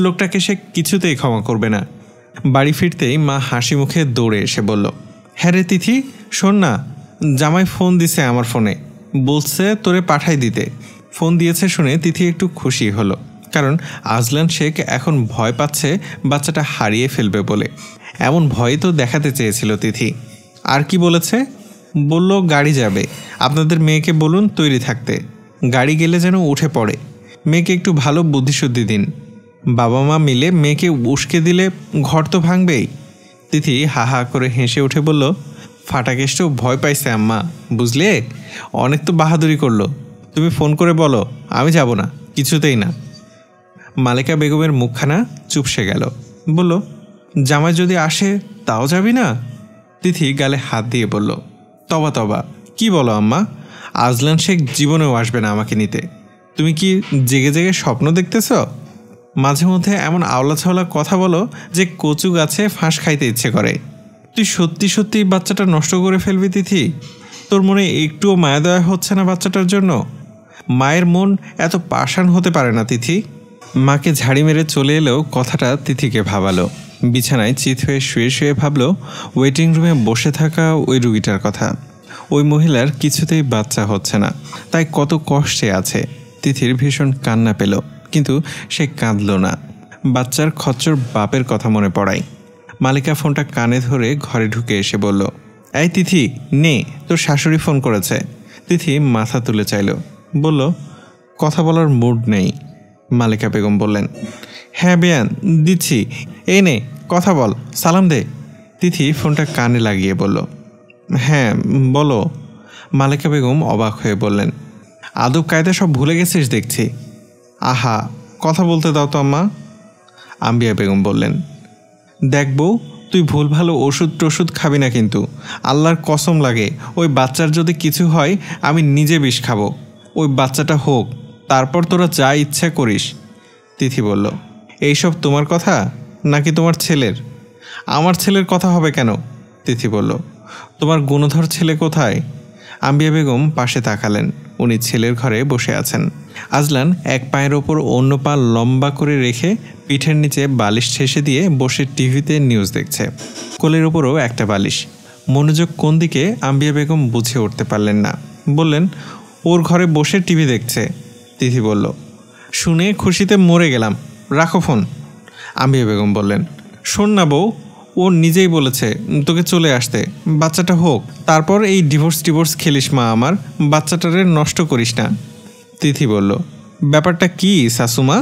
লোকটাকে সে কিছুতেই ক্ষমা করবে না। বাড়ি ফিরতেই মা হাসি মুখে দৌড়ে এসে বলল, হ্যাঁ রে তিথি, শোন না, জামাই ফোন দিছে আমার ফোনে, বলছে তোরে পাঠাই দিতে। ফোন দিয়েছে শুনে তিথি একটু খুশি হলো, কারণ আজলান শেখ এখন ভয় পাচ্ছে বাচ্চাটা হারিয়ে ফেলবে বলে। এমন ভয় তো দেখাতে চেয়েছিল তিথি। আর কি বলেছে? বলল গাড়ি যাবে, আপনাদের মেয়েকে বলুন তৈরি থাকতে, গাড়ি গেলে যেন উঠে পড়ে। মেয়েকে একটু ভালো বুদ্ধিশুদ্ধি দিন। বাবা মা মিলে মেয়েকে উস্কে দিলে ঘর তো ভাঙবেই। তিথি হা হা করে হেসে উঠে বলল, ফাটাকেষ্ট ভয় পাইছে আম্মা, বুঝলে? অনেক তো বাহাদুরি করলো। তুমি ফোন করে বলো আমি যাব না, কিছুতেই না। মালেকা বেগমের মুখখানা চুপসে গেল। বলল, জামাই যদি আসে তাও যাবি না? তিথি গালে হাত দিয়ে বলল, তবা তবা, কি বলো আম্মা? আজলান শেখ জীবনেও আসবে না আমাকে নিতে। তুমি কি জেগে জেগে স্বপ্ন দেখতেছ? মাঝে মধ্যে এমন আওলা ছাওলা কথা বলো যে কচু গাছে ফাঁস খাইতে ইচ্ছে করে। তুই সত্যি সত্যি বাচ্চাটা নষ্ট করে ফেলবি তিথি? তোর মনে একটুও মায়া দয়া হচ্ছে না বাচ্চাটার জন্য? মায়ের মন এত পাষাণ হতে পারে না তিথি। মাকে ঝাড়ি মেরে চলে এলেও কথাটা তিথিকে ভাবালো। বিছানায় চিত হয়ে শুয়ে শুয়ে ভাবলো ওয়েটিং রুমে বসে থাকা ওই রুগীটার কথা। ওই মহিলার কিছুতেই বাচ্চা হচ্ছে না, তাই কত কষ্টে আছে। তিথির ভীষণ কান্না পেল, কিন্তু সে কাঁদল না। বাচ্চার খচ্চর বাপের কথা মনে পড়ায়। মালিকা ফোনটা কানে ধরে ঘরে ঢুকে এসে বলল, এই তিথি নে, তোর শাশুড়ি ফোন করেছে। তিথি মাথা তুলে চাইল, বলল, কথা বলার মুড নেই। মালিকা বেগম বললেন, হ্যাঁ বেয়ান দিচ্ছি, এই নে কথা বল, সালাম দে। তিথি ফোনটা কানে লাগিয়ে বলল, হ্যাঁ বলো। মালিকা বেগম অবাক হয়ে বললেন, আদব কায়দা সব ভুলে গেছিস দেখছি। আহা, কথা বলতে দাও তো আম্মা। আম্বিয়া বেগম বললেন, দেখ বউ, তুই ভুল ভালো ওষুধ টষুধ খাবি না কিন্তু। আল্লাহর কসম লাগে, ওই বাচ্চার যদি কিছু হয় আমি নিজে বিষ খাবো। ওই বাচ্চাটা হোক, তারপর তোরা যা ইচ্ছা করিস। তিথি বলল, এইসব তোমার কথা নাকি তোমার ছেলের? আমার ছেলের কথা হবে কেন? তিথি বলল, তোমার গুণধর ছেলে কোথায়? আম্বিয়া বেগম পাশে তাকালেন। উনি ছেলের ঘরে বসে আছেন। আজলান এক পায়ের ওপর অন্য পা লম্বা করে রেখে পিঠের নিচে বালিশ ঠেসে দিয়ে বসে টিভিতে নিউজ দেখছে। কোলের ওপরও একটা বালিশ। মনোযোগ কোন দিকে আম্বিয়া বেগম বুঝে উঠতে পারলেন না। বললেন, ওর ঘরে বসে টিভি দেখছে। তিথি বলল, শুনে খুশিতে মরে গেলাম, রাখো ফোন। আম্বিয়া বেগম বললেন, শোন না বউ, ও নিজেই বলেছে তোকে চলে আসতে, বাচ্চাটা হোক, তারপর এই ডিভোর্স খেলিস মা, আমার বাচ্চাটারে নষ্ট করিস না। তিথি বলল, ব্যাপারটা কি শাশুমা?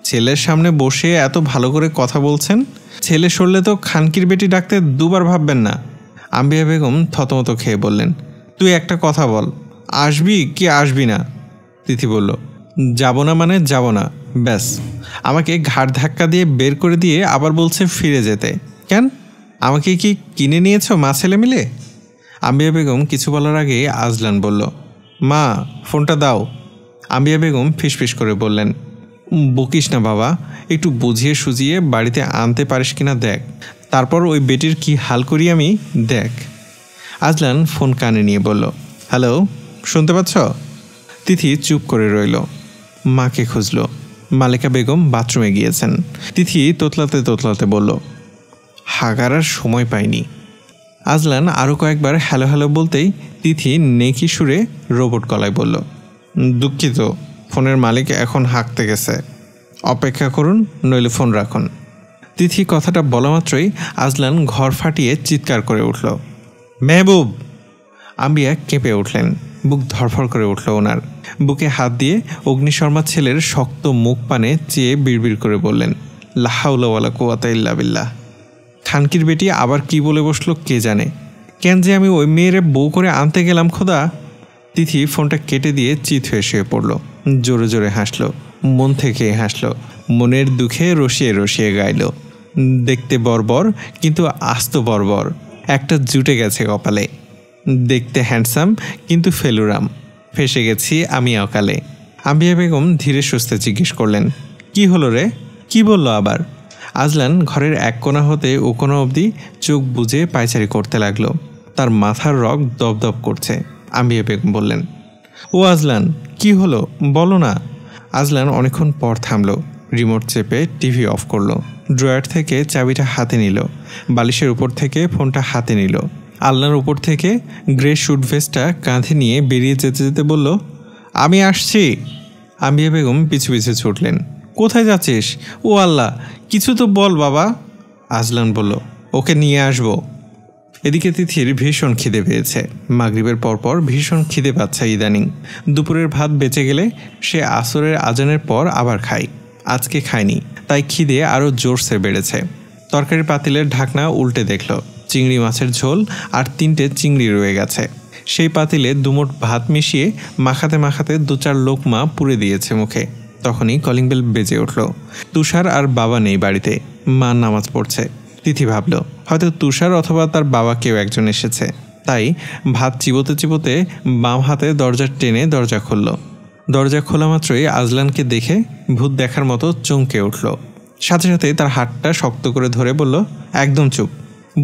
ছেলের সামনে বসে এত ভালো করে কথা বলছেন, ছেলে সরলে তো খানকির বেটি ডাকতে দুবার ভাববেন না। আম্বিয়া বেগম থতমত খেয়ে বললেন, তুই একটা কথা বল, আসবি কি আসবি না? তিথি বলল, যাব না মানে যাব না, ব্যাস। আমাকে ঘাড় ধাক্কা দিয়ে বের করে দিয়ে আবার বলছে ফিরে যেতে। কেন, আমাকে কি কিনে নিয়েছ মা ছেলে মিলে? আম্বিয়া বেগম কিছু বলার আগে আজলান বলল, মা ফোনটা দাও। আম্বিয়া বেগম ফিসফিস করে বললেন, বকিস না বাবা, একটু বুঝিয়ে সুঝিয়ে বাড়িতে আনতে পারিস কিনা দেখ, তারপর ওই বেটির কি হাল করি আমি দেখ। আজলান ফোন কানে নিয়ে বলল, হ্যালো, শুনতে পাচ্ছ? তিথি চুপ করে রইল। মাকে খুঁজল। মালেকা বেগম বাথরুমে গিয়েছেন। তিথি তোতলাতে তোতলাতে বলল, হাগারার সময় পাইনি। আজলান আরও কয়েকবার হ্যালো হ্যালো বলতেই তিথি নেকি সুরে রোবট গলায় বলল, দুঃখিত, ফোনের মালিক এখন হাঁকতে গেছে, অপেক্ষা করুন, নইলে ফোন রাখুন। তিথি কথাটা বলা মাত্রই আজলান ঘর ফাটিয়ে চিৎকার করে উঠল, মেহবুব! আম্বিয়া কেঁপে উঠলেন, বুক ধরফর করে উঠল ওনার। বুকে হাত দিয়ে অগ্নিশর্মা ছেলের শক্ত মুখ পানে চেয়ে বিড়বিড় করে বললেন, লা হাওলা ওয়ালা কুওয়াতা ইল্লা বিল্লাহ। খানকির বেটি আবার কি বলে বসলো কে জানে, কেন যে আমি ওই মেয়েরে বউ করে আনতে গেলাম খোদা। তিথি ফোনটা কেটে দিয়ে চিত হয়ে শুয়ে পড়ল। জোরে জোরে হাসলো, মন থেকে হাসলো, মনের দুঃখে রসিয়ে রসিয়ে গাইল, দেখতে বর্বর কিন্তু আস্ত বর্বর, একটা জুটে গেছে কপালে, দেখতে হ্যান্ডসাম কিন্তু ফেলুরাম, ফেসে গেছি আমি অকালে। আম্বিয়া বেগম ধীরে সুস্থে জিজ্ঞেস করলেন, কি হলো রে, কি বলল আবার? আজলান ঘরের এক কোণা হতে ও কোণা অবধি চোখ বুজে পায়চারি করতে লাগলো। তার মাথার রগ দপদপ করছে। আম্বিয়া বেগম বললেন, ও আজলান, কি হলো বলো না। আজলান অনেকক্ষণ পর থামলো, রিমোট চেপে টিভি অফ করলো, ড্রয়ার থেকে চাবিটা হাতে নিল, বালিশের উপর থেকে ফোনটা হাতে নিল, আলনার উপর থেকে গ্রে শুট ভেস্টটা কাঁধে নিয়ে বেরিয়ে যেতে যেতে বলল, আমি আসছি। আম্বিয়া বেগম পিছু পিছু ছুটলেন, কোথায় যাচ্ছিস? ও আল্লাহ, কিছু তো বল বাবা। আজলান বলল, ওকে নিয়ে আসবো। এদিকে তিথির ভীষণ খিদে পেয়েছে। মাগরিবের পরপর ভীষণ খিদে পাচ্ছে ইদানিং। দুপুরের ভাত বেঁচে গেলে সে আসরের আজানের পর আবার খায়। আজকে খায়নি, তাই খিদে আরও জোরসে বেড়েছে। তরকারি পাতিলের ঢাকনা উল্টে দেখল, চিংড়ি মাছের ঝোল আর 3টে চিংড়ি রয়ে গেছে। সেই পাতিলে দুমোট ভাত মিশিয়ে মাখাতে মাখাতে 2-4 লোকমা পুড়ে দিয়েছে মুখে। তখনই কলিং বেল বেজে উঠল। তুষার আর বাবা নেই বাড়িতে, মা নামাজ পড়ছে। তিথি ভাবল হয়তো তুষার অথবা তার বাবা কেউ একজন এসেছে, তাই ভাত চিবোতে চিবোতে বাম হাতে দরজা টেনে দরজা খুলল। দরজা খোলা মাত্রই আজলানকে দেখে ভূত দেখার মতো চমকে উঠল। সাথে সাথে তার হাতটা শক্ত করে ধরে বলল, একদম চুপ,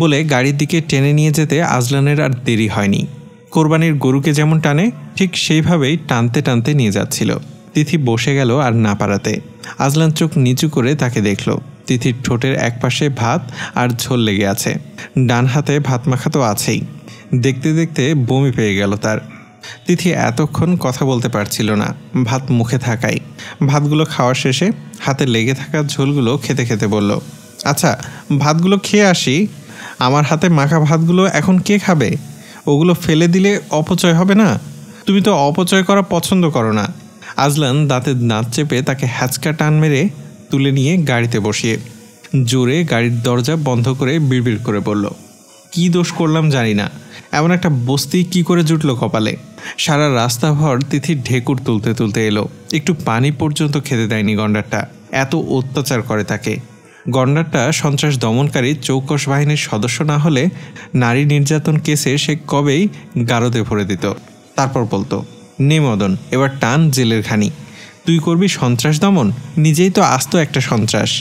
বলে গাড়ির দিকে টেনে নিয়ে যেতে আজলানের আর দেরি হয়নি। কোরবানির গরুকে যেমন টানে ঠিক সেইভাবেই টানতে টানতে নিয়ে যাচ্ছিল। তিথি বসে গেল আর না পারাতে। আজলান চোখ নিচু করে তাকে দেখল। তিথির ঠোঁটের একপাশে ভাত আর ঝোল লেগে আছে, ডান হাতে ভাত মাখা তো আছেই। দেখতে দেখতে বমি পেয়ে গেল তার। তিথি এতক্ষণ কথা বলতে পারছিল না, ভাত মুখে থাকাই। ভাতগুলো খাওয়ার শেষে হাতে লেগে থাকা ঝোলগুলো খেতে খেতে বলল, আচ্ছা ভাতগুলো খেয়ে আসি, আমার হাতে মাখা ভাতগুলো এখন কে খাবে? ওগুলো ফেলে দিলে অপচয় হবে না? তুমি তো অপচয় করা পছন্দ করো না। আজলান দাঁতে দাঁত চেপে তাকে হ্যাচকা টান মেরে তুলে নিয়ে গাড়িতে বসিয়ে জোরে গাড়ির দরজা বন্ধ করে বিড়বিড় করে বলল, কি দোষ করলাম জানি না, এমন একটা বস্তি কি করে জুটলো কপালে। সারা রাস্তাভর তিথি ঢেকুর তুলতে তুলতে এলো, একটু পানি পর্যন্ত খেতে দেয়নি গন্ডারটা, এত অত্যাচার করে তাকে। গন্ডারটা সন্ত্রাস দমনকারী চৌকস বাহিনীর সদস্য না হলে নারী নির্যাতন কেসে সে কবেই গারদে ভরে দিত। তারপর বলতো, নে মদন, এবার টান জেলের ঘানি, তুই করবি সন্ত্রাস দমন, নিজেই তো আস্ত একটা সন্ত্রাস।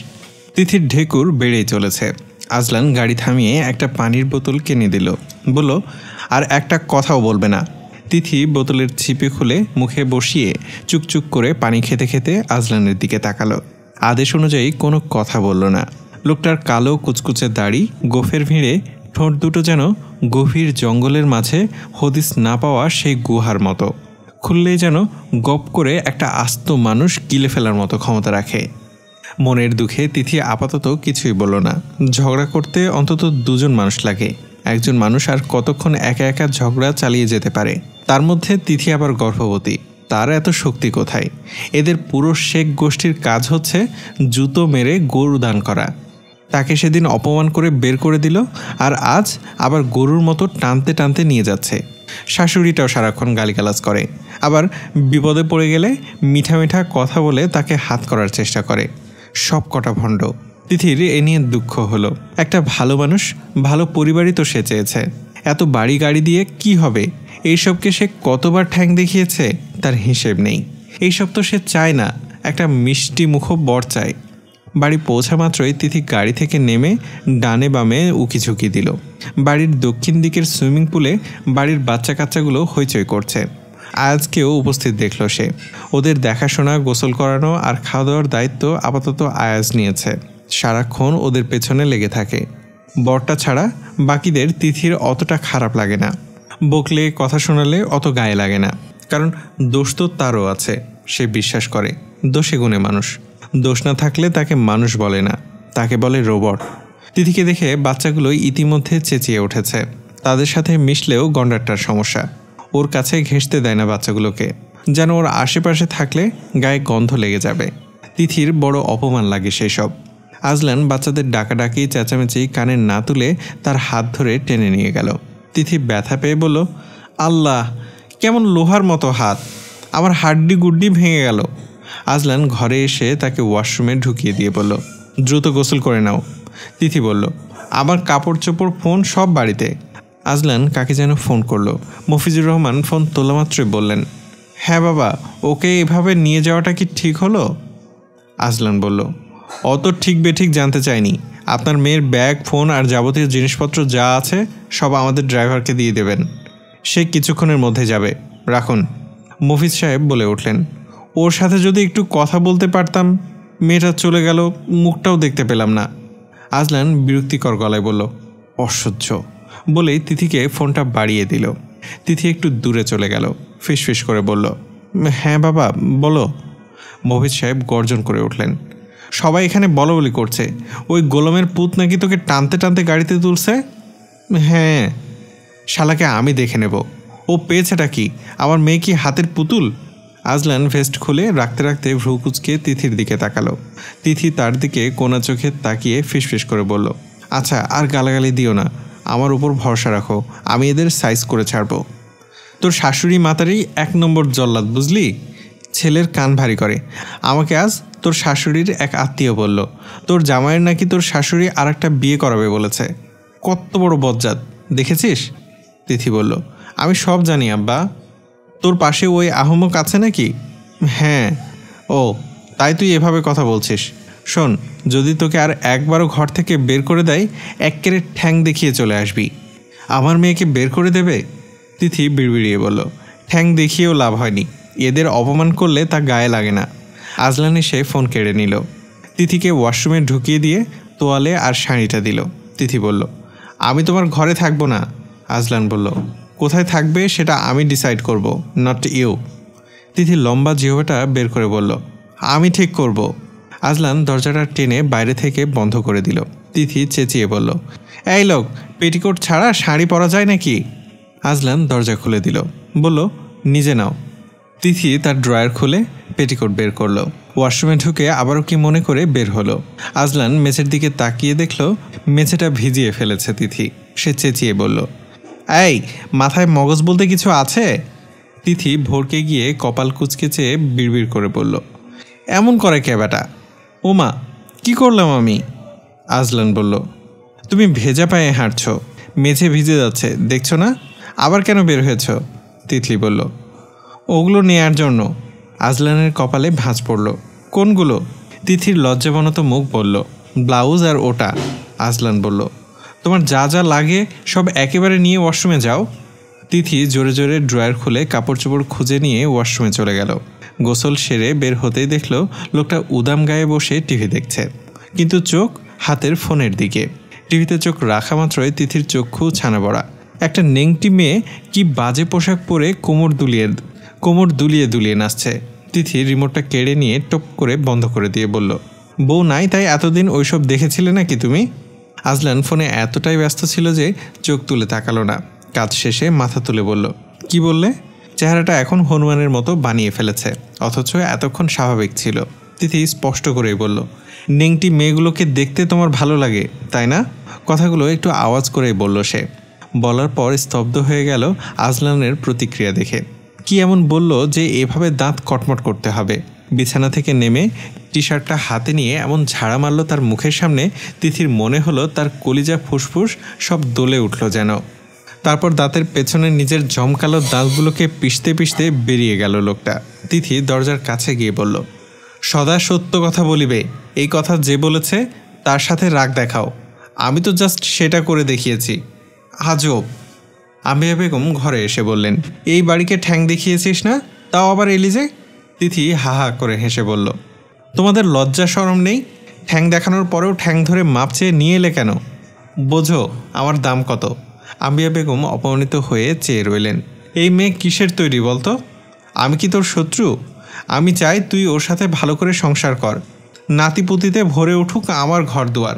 তিথির ঢেকুর বেড়েই চলেছে। আজলান গাড়ি থামিয়ে একটা পানির বোতল কিনে দিল, বলল, আর একটা কথাও বলবে না। তিথি বোতলের ছিপে খুলে মুখে বসিয়ে চুকচুক করে পানি খেতে খেতে আজলানের দিকে তাকালো। আদেশ অনুযায়ী কোনো কথা বলল না। লোকটার কালো কুচকুচে দাড়ি, গোফের ভিড়ে ঠোঁট দুটো যেন গভীর জঙ্গলের মাঝে হদিস না পাওয়া সেই গুহার মতো, খুললেই যেন গপ করে একটা আস্ত মানুষ গিলে ফেলার মতো ক্ষমতা রাখে। মনের দুঃখে তিথি আপাতত কিছুই বলল না। ঝগড়া করতে অন্তত দুজন মানুষ লাগে। একজন মানুষ আর কতক্ষণ একা একা ঝগড়া চালিয়ে যেতে পারে? তার মধ্যে তিথি আবার গর্ভবতী। তার এত শক্তি কোথায়? এদের পুরো শেখ গোষ্ঠীর কাজ হচ্ছে জুতো মেরে গরু দান করা। তাকে সেদিন অপমান করে বের করে দিল, আর আজ আবার গরুর মতো টানতে টানতে নিয়ে যাচ্ছে। শাশুড়িটাও সারাক্ষণ গালিগালাজ করে, আবার বিপদে পড়ে গেলে মিঠা মিঠা কথা বলে তাকে হাত করার চেষ্টা করে। সব কটা ভণ্ড। তিথির এ নিয়ে দুঃখ হলো। একটা ভালো মানুষ, ভালো পরিবারই তো সে চেয়েছে। এত বাড়ি গাড়ি দিয়ে কি হবে? এইসবকে সে কতবার ঠ্যাং দেখিয়েছে, তার হিসেব নেই। এইসব তো সে চায় না। একটা মিষ্টি মুখ বর চায়। বাড়ি পৌঁছা মাত্রই তিথি গাড়ি থেকে নেমে ডানে বামে উকিঝুঁকি দিল। বাড়ির দক্ষিণ দিকের সুইমিং পুলে বাড়ির বাচ্চা কাচ্চাগুলো হইচই করছে। আয়াজকেও উপস্থিত দেখল সে। ওদের দেখাশোনা, গোসল করানো আর খাওয়া দাওয়ার দায়িত্ব আপাতত আয়াজ নিয়েছে। সারাক্ষণ ওদের পেছনে লেগে থাকে। বরটা ছাড়া বাকিদের তিথির অতটা খারাপ লাগে না। বকলে, কথা শোনালে অত গায়ে লাগে না। কারণ দোষ তো তারও আছে। সে বিশ্বাস করে দোষে গুণে মানুষ। দোষ না থাকলে তাকে মানুষ বলে না, তাকে বলে রোবট। তিথিকে দেখে বাচ্চাগুলো ইতিমধ্যে চেঁচিয়ে উঠেছে। তাদের সাথে মিশলেও গন্ডারটার সমস্যা। ওর কাছে ঘেঁষতে দেয় না বাচ্চাগুলোকে, যেন ওর আশেপাশে থাকলে গায়ে গন্ধ লেগে যাবে। তিথির বড় অপমান লাগে সেই সব। আজলান বাচ্চাদের ডাকাডাকি চেঁচামেচি কানে না তুলে তার হাত ধরে টেনে নিয়ে গেল। তিথি ব্যথা পেয়ে বলল, আল্লাহ, কেমন লোহার মতো হাত! আমার হাড্ডি গুড্ডি ভেঙে গেল। আজলান ঘরে এসে তাকে ওয়াশরুমে ঢুকিয়ে দিয়ে বলল, দ্রুত গোসল করে নাও। তিথি বলল, আমার কাপড় চোপড় ফোন সব বাড়িতে। আজলান কাকে যেন ফোন করলো। মফিজুর রহমান ফোন তোলা মাত্রই বললেন, হ্যাঁ বাবা, ওকে এভাবে নিয়ে যাওয়াটা কি ঠিক হলো? আজলান বলল, অত ঠিক বেঠিক জানতে চাইনি। আপনার মেয়ের ব্যাগ, ফোন আর যাবতীয় জিনিসপত্র যা আছে সব আমাদের ড্রাইভারকে দিয়ে দেবেন। সে কিছুক্ষণের মধ্যে যাবে, রাখুন। মফিজ সাহেব বলে উঠলেন, ওর সাথে যদি একটু কথা বলতে পারতাম। মেয়েটা চলে গেল, মুখটাও দেখতে পেলাম না। আজলান বিরক্তিকর গলায় বলল, অসহ্য বলেই তিথিকে ফোনটা বাড়িয়ে দিল। তিথি একটু দূরে চলে গেল। ফিসফিস করে বলল, হ্যাঁ বাবা বলো। মফিজ সাহেব গর্জন করে উঠলেন, সবাই এখানে বলাবলি করছে ওই গোলামের পুত নাকি তোকে টানতে টানতে গাড়িতে তুলছে। হ্যাঁ, শালাকে আমি দেখে নেব। ও পেয়েছেটা কি? আমার মেয়ে কি হাতের পুতুল? আজলান ভেস্ট খুলে রাখতে রাখতে ভ্রু কুচকে তিথির দিকে তাকালো। তিথি তার দিকে কোনা চোখে তাকিয়ে ফিসফিস করে বলল, আচ্ছা আর গালাগালি দিও না, আমার উপর ভরসা রাখো, আমি এদের সাইজ করে ছাড়ব। তোর শাশুড়ি মাতারই 1 নম্বর জল্লাদ, বুঝলি? ছেলের কান ভারী করে। আমাকে আজ তোর শাশুড়ির এক আত্মীয় বলল, তোর জামাইয়ের নাকি তোর শাশুড়ি আর একটা বিয়ে করাবে বলেছে। কত বড় বজ্জাত দেখেছিস? তিথি বলল, আমি সব জানি আব্বা। তোর পাশে ওই আহমক আছে নাকি? হ্যাঁ। ও, তাই তুই এভাবে কথা বলছিস? শোন, যদি তোকে আর একবারও ঘর থেকে বের করে দেয়, এক্কেরে ঠ্যাং দেখিয়ে চলে আসবি। আমার মেয়েকে বের করে দেবে? তিথি বিড়বিড়িয়ে বলল, ঠ্যাং দেখিয়েও লাভ হয়নি। এদের অপমান করলে তা গায়ে লাগে না। আজলান এসে ফোন কেড়ে নিল। তিথিকে ওয়াশরুমে ঢুকিয়ে দিয়ে তোয়ালে আর শাড়িটা দিল। তিথি বলল, আমি তোমার ঘরে থাকবো না। আজলান বলল, কোথায় থাকবে সেটা আমি ডিসাইড করব, নট ইউ। তিথি লম্বা জিহ্বাটা বের করে বলল, আমি ঠিক করব। আজলান দরজাটা টেনে বাইরে থেকে বন্ধ করে দিল। তিথি চেঁচিয়ে বলল, এই লোক, পেটিকোট ছাড়া শাড়ি পরা যায় নাকি? আজলান দরজা খুলে দিল, বলল, নিজে নাও। তিথি তার ড্রয়ার খুলে পেটিকোট বের করলো। ওয়াশরুমে ঢুকে আবারও কি মনে করে বের হলো। আজলান মেঝের দিকে তাকিয়ে দেখল মেঝেটা ভিজিয়ে ফেলেছে তিথি। সে চেঁচিয়ে বলল, এই, মাথায় মগজ বলতে কিছু আছে? তিথি ভরকে গিয়ে কপাল কুচকে চেয়ে বিড়বিড় করে বলল, এমন করে কে বেটা? ওমা, কি করলাম আমি? আজলান বলল, তুমি ভেজা পায়ে হাঁটছ, মেঝে ভিজে যাচ্ছে, দেখছো না? আবার কেন বের হয়েছ? তিতলি বলল, ওগুলো নেয়ার জন্য। আজলানের কপালে ভাঁজ পড়ল। কোনগুলো? তিথির লজ্জাবনত মুখ বলল, ব্লাউজ আর ওটা। আজলান বলল, তোমার যা যা লাগে সব একেবারে নিয়ে ওয়াশরুমে যাও। তিথি জোরে জোরে ড্রয়ার খুলে কাপড় চোপড় খুঁজে নিয়ে ওয়াশরুমে চলে গেল। গোসল সেরে বের হতেই দেখল লোকটা উদাম গায়ে বসে টিভি দেখছে, কিন্তু চোখ হাতের ফোনের দিকে। টিভিতে চোখ রাখা মাত্রই তিথির চক্ষু ছানা বড়া। একটা নেংটি মেয়ে কি বাজে পোশাক পরে কোমর দুলিয়ে দুলিয়ে নাচছে। তিথি রিমোটটা কেড়ে নিয়ে টপ করে বন্ধ করে দিয়ে বলল, বউ নাই তাই এতদিন ওইসব দেখেছিলে নাকি তুমি? আজলান ফোনে এতটাই ব্যস্ত ছিল যে চোখ তুলে তাকালো না। কাজ শেষে মাথা তুলে বলল, কি বললে? চেহারাটা এখন হনুমানের মতো বানিয়ে ফেলেছে, অথচ এতক্ষণ স্বাভাবিক ছিল। তিথি স্পষ্ট করেই বলল, নেংটি মেয়েগুলোকে দেখতে তোমার ভালো লাগে তাই না? কথাগুলো একটু আওয়াজ করেই বলল সে। বলার পর স্তব্ধ হয়ে গেল আজলানের প্রতিক্রিয়া দেখে। কি এমন বলল যে এভাবে দাঁত কটমট করতে হবে? বিছানা থেকে নেমে টি শার্টটা হাতে নিয়ে এমন ঝাড়া মারল তার মুখের সামনে, তিথির মনে হলো তার কলিজা ফুসফুস সব দোলে উঠল যেন। তারপর দাঁতের পেছনে নিজের জমকালো দাঁতগুলোকে পিষতে পিষতে বেরিয়ে গেল লোকটা। তিথি দরজার কাছে গিয়ে বলল, সদা সত্য কথা বলিবে, এই কথা যে বলেছে তার সাথে রাগ দেখাও। আমি তো জাস্ট সেটা করে দেখিয়েছি। আজব। আম্বিয়া বেগম ঘরে এসে বললেন, এই বাড়িকে ঠ্যাং দেখিয়েছিস না, তাও আবার এলি যে? তিথি হা হা করে হেসে বলল, তোমাদের লজ্জা শরম নেই? ঠ্যাং দেখানোর পরেও ঠ্যাং ধরে মাপ চেয়ে নিয়ে এলে কেন? বোঝো আমার দাম কত? আম্বিয়া বেগম অপমানিত হয়ে চেয়ে রইলেন। এই মেয়ে কিসের তৈরি বলতো? আমি কি তোর শত্রু? আমি চাই তুই ওর সাথে ভালো করে সংসার কর। নাতিপুতিতে ভরে উঠুক আমার ঘর দুয়ার।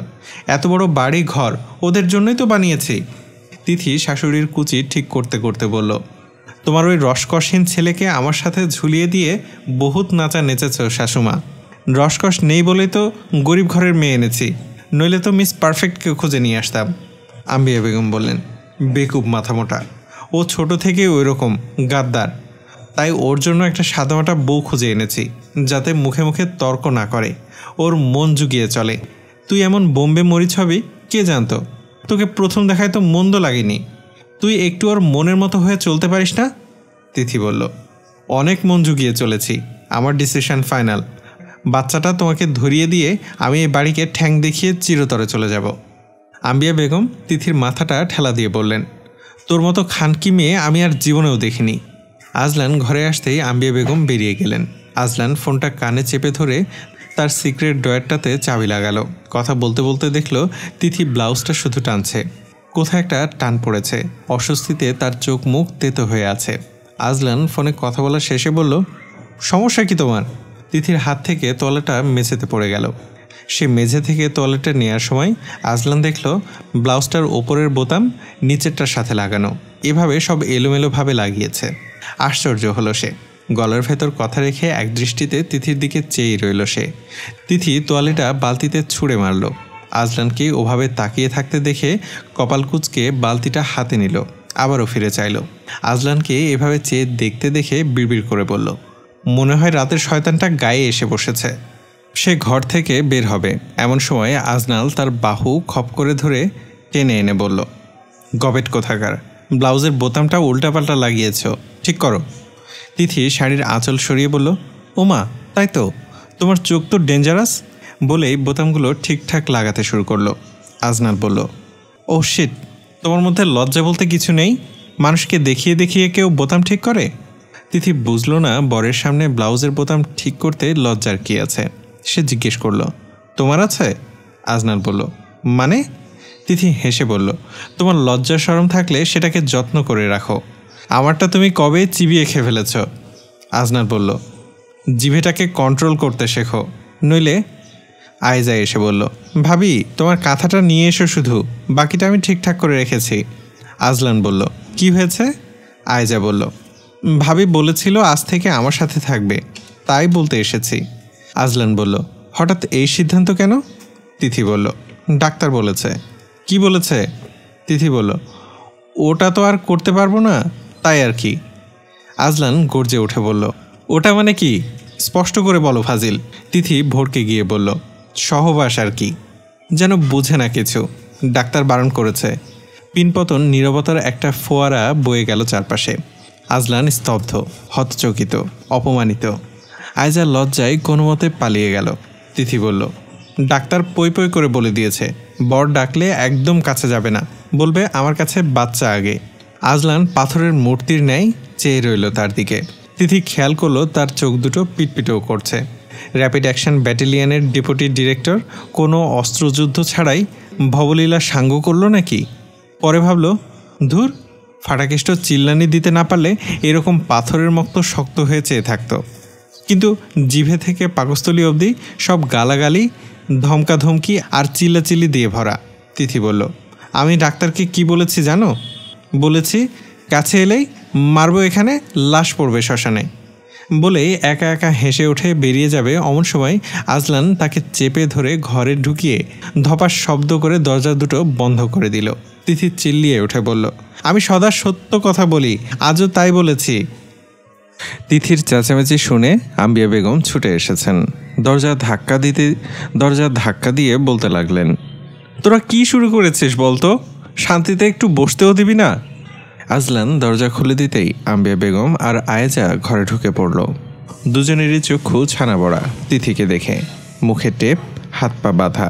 এত বড় বাড়ি ঘর ওদের জন্যই তো বানিয়েছি। তিথি শাশুড়ির কুচি ঠিক করতে করতে বলল, তোমার ওই রসকসহীন ছেলেকে আমার সাথে ঝুলিয়ে দিয়ে বহুত নাচা নেচেছ শাশুমা। রসকস নেই বলেই তো গরিব ঘরের মেয়ে এনেছি, নইলে তো মিস পারফেক্টকে খুঁজে নিয়ে আসতাম। আম্বিয়া বেগম বললেন, বেকুব মাথামোটা। ও ছোট থেকে ওই রকম গাদ্দার, তাই ওর জন্য একটা সাদামাটা বউ খুঁজে এনেছি, যাতে মুখে মুখে তর্ক না করে, ওর মন জুগিয়ে চলে। তুই এমন বোম্বে মরিচ হবি কে জানতো? তোকে প্রথম দেখায় তো মন্দ লাগেনি। তুই একটু ওর মনের মতো হয়ে চলতে পারিস না? তিথি বলল, অনেক মন জুগিয়ে চলেছি, আমার ডিসিশন ফাইনাল। বাচ্চাটা তোমাকে ধরিয়ে দিয়ে আমি এই বাড়িকে ঠ্যাং দেখিয়ে চিরতরে চলে যাব। আম্বিয়া বেগম তিথির মাথাটা ঠেলা দিয়ে বললেন, তোর মতো খানকি মেয়ে আমি আর জীবনেও দেখিনি। আজলান ঘরে আসতেই আম্বিয়া বেগম বেরিয়ে গেলেন। আজলান ফোনটা কানে চেপে ধরে তার সিক্রেট ড্রয়ারটাতে চাবি লাগালো। কথা বলতে বলতে দেখলো তিথি ব্লাউজটা শুধু টানছে। কোথায় একটা টান পড়েছে। অস্বস্তিতে তার চোখ মুখ তেতো হয়ে আছে। আজলান ফোনে কথা বলা শেষে বলল, সমস্যা কি তোমার? তিথির হাত থেকে তোয়ালেটা মেঝেতে পড়ে গেল। সে মেঝে থেকে তোয়ালেটা নেওয়ার সময় আজলান দেখল ব্লাউজটার ওপরের বোতাম নিচেরটার সাথে লাগানো, এভাবে সব এলোমেলোভাবে লাগিয়েছে। আশ্চর্য হলো সে। গলার ভেতর কথা রেখে এক দৃষ্টিতে তিথির দিকে চেয়েই রইল সে। তিথি তোয়ালেটা বালতিতে ছুঁড়ে মারল। আজলানকে ওভাবে তাকিয়ে থাকতে দেখে কপাল কুঁচকে বালতিটা হাতে নিল, আবারও ফিরে চাইল। আজলানকে এভাবে চেয়ে দেখতে দেখে বিড়বিড় করে বলল, মনে হয় রাতের শয়তানটা গায়ে এসে বসেছে। সে ঘর থেকে বের হবে এমন সময় আজনাল তার বাহু খপ করে ধরে টেনে এনে বলল, গবেট কোথাকার, ব্লাউজের বোতামটা উল্টাপাল্টা লাগিয়েছ, ঠিক করো। তিথি শাড়ির আঁচল সরিয়ে বলল, ওমা তাই তো, তোমার চোখ তো ডেঞ্জারাস। বলেই বোতামগুলো ঠিকঠাক লাগাতে শুরু করলো। আজনাল বলল, ও শিট, তোমার মধ্যে লজ্জা বলতে কিছু নেই? মানুষকে দেখিয়ে দেখিয়ে কেউ বোতাম ঠিক করে? তিথি বুঝলো না বরের সামনে ব্লাউজের বোতাম ঠিক করতে লজ্জার কি আছে। সে জিজ্ঞেস করলো, তোমার আছে? আজনাল বলল, মানে? তিথি হেসে বলল, তোমার লজ্জা শরম থাকলে সেটাকে যত্ন করে রাখো, আমারটা তুমি কবে চিবিয়ে খেয়ে ফেলেছ। আজনাল বলল, জিভেটাকে কন্ট্রোল করতে শেখো, নইলে। আয়জা এসে বলল, ভাবি তোমার কাঁথাটা নিয়ে এসো, শুধু বাকিটা আমি ঠিকঠাক করে রেখেছি। আজলান বলল, কি হয়েছে? আয়জা বলল, ভাবি বলেছিল আজ থেকে আমার সাথে থাকবে, তাই বলতে এসেছি। আজলান বলল, হঠাৎ এই সিদ্ধান্ত কেন? তিথি বলল, ডাক্তার বলেছে। কি বলেছে? তিথি বলল, ওটা তো আর করতে পারবো না, তাই আর কি। আজলান গর্জে উঠে বলল, ওটা মানে কি? স্পষ্ট করে বলো ফাজিল। তিথি ভড়কে গিয়ে বলল, সহবাস আর কি। যেন বুঝে না কিছু, ডাক্তার বারণ করেছে। পিনপতন নীরবতার একটা ফোয়ারা বয়ে গেল চারপাশে। আজলান স্তব্ধ, হতচকিত, অপমানিত। আয়জা লজ্জায় কোনো মতে পালিয়ে গেল। তিথি বলল, ডাক্তার পই পই করে বলে দিয়েছে বর ডাকলে একদম কাছে যাবে না, বলবে আমার কাছে বাচ্চা আগে। আজলান পাথরের মূর্তির ন্যায় চেয়ে রইল তার দিকে। তিথি খেয়াল করলো তার চোখ দুটো পিটপিটও করছে। র্যাপিড অ্যাকশন ব্যাটালিয়নের ডেপুটি ডিরেক্টর কোনো অস্ত্রযুদ্ধ ছাড়াই ভবলীলা সাঙ্গ করলো নাকি? পরে ভাবল, ধুর, ফাটাকেষ্ট চিল্লানি দিতে না পারলে এরকম পাথরের মতো শক্ত হয়ে চেয়ে থাকতো। কিন্তু জিভে থেকে পাকস্থলী অবধি সব গালাগালি ধমকাধমকি আর চিল্লাচিল্লি দিয়ে ভরা। তিথি বলল, আমি ডাক্তারকে কি বলেছি জানো? বলেছি কাছে এলেই মারবো, এখানে লাশ পড়বে শ্মশানে। বলেই একা একা হেসে উঠে বেরিয়ে যাবে, অমন সময় আজলান তাকে চেপে ধরে ঘরে ঢুকিয়ে ধপাস শব্দ করে দরজা দুটো বন্ধ করে দিল। তিথি চিল্লিয়ে উঠে বলল, আমি সদা সত্য কথা বলি, আজও তাই বলেছি। তিথির চেঁচামেচি শুনে আম্বিয়া বেগম ছুটে এসেছেন। দরজা ধাক্কা দিয়ে বলতে লাগলেন, তোরা কি শুরু করেছিস বলতো? শান্তিতে একটু বসতেও দিবি না? আজলান দরজা খুলে দিতেই আম্বিয়া বেগম আর আয়েজা ঘরে ঢুকে পড়ল। দুজনেরই চক্ষু ছানা বড়া তিথিকে দেখে, মুখে টেপ, হাত পা বাঁধা।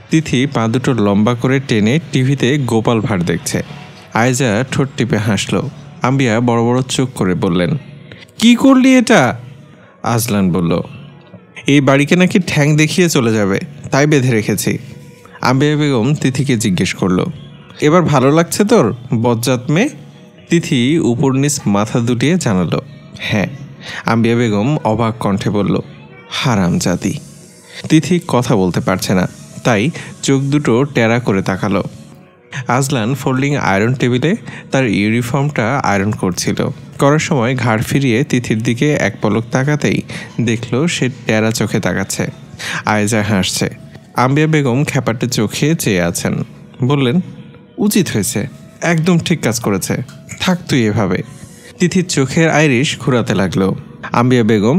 তিথি পা দুটো লম্বা করে টেনে টিভিতে গোপাল ভাঁড় দেখছে। আয়েজা ঠোঁট টিপে হাসল। আম্বিয়া বড় বড় চোখ করে বললেন, কি করলি এটা? আজলান বলল, এই বাড়িকে নাকি ঠ্যাং দেখিয়ে চলে যাবে, তাই বেঁধে রেখেছি। আম্বিয়া বেগম তিথিকে জিজ্ঞেস করলো, এবার ভালো লাগছে তোর বজ্জাত মেয়ে? তিথি উপর নিচ মাথা দুটিয়ে জানালো, হ্যাঁ। আম্বিয়া বেগম অবাক কণ্ঠে বলল, হারামজাদি। তিথি কথা বলতে পারছে না, তাই চোখ দুটো টেরা করে তাকালো। আজলান ফোল্ডিং আয়রন টেবিলে তার ইউনিফর্মটা আয়রন করছিল। করার সময় ঘাড় ফিরিয়ে তিথির দিকে এক পলক তাকাতেই দেখলো সে টেরা চোখে তাকাচ্ছে। আয়েজা হাসছে। আম্বিয়া বেগম খ্যাপাটে চোখে চেয়ে আছেন। বললেন, উচিত হয়েছে, একদম ঠিক কাজ করেছে, থাক তুই এভাবে। তিথির চোখের আইরিশ ঘুরাতে লাগলো। আম্বিয়া বেগম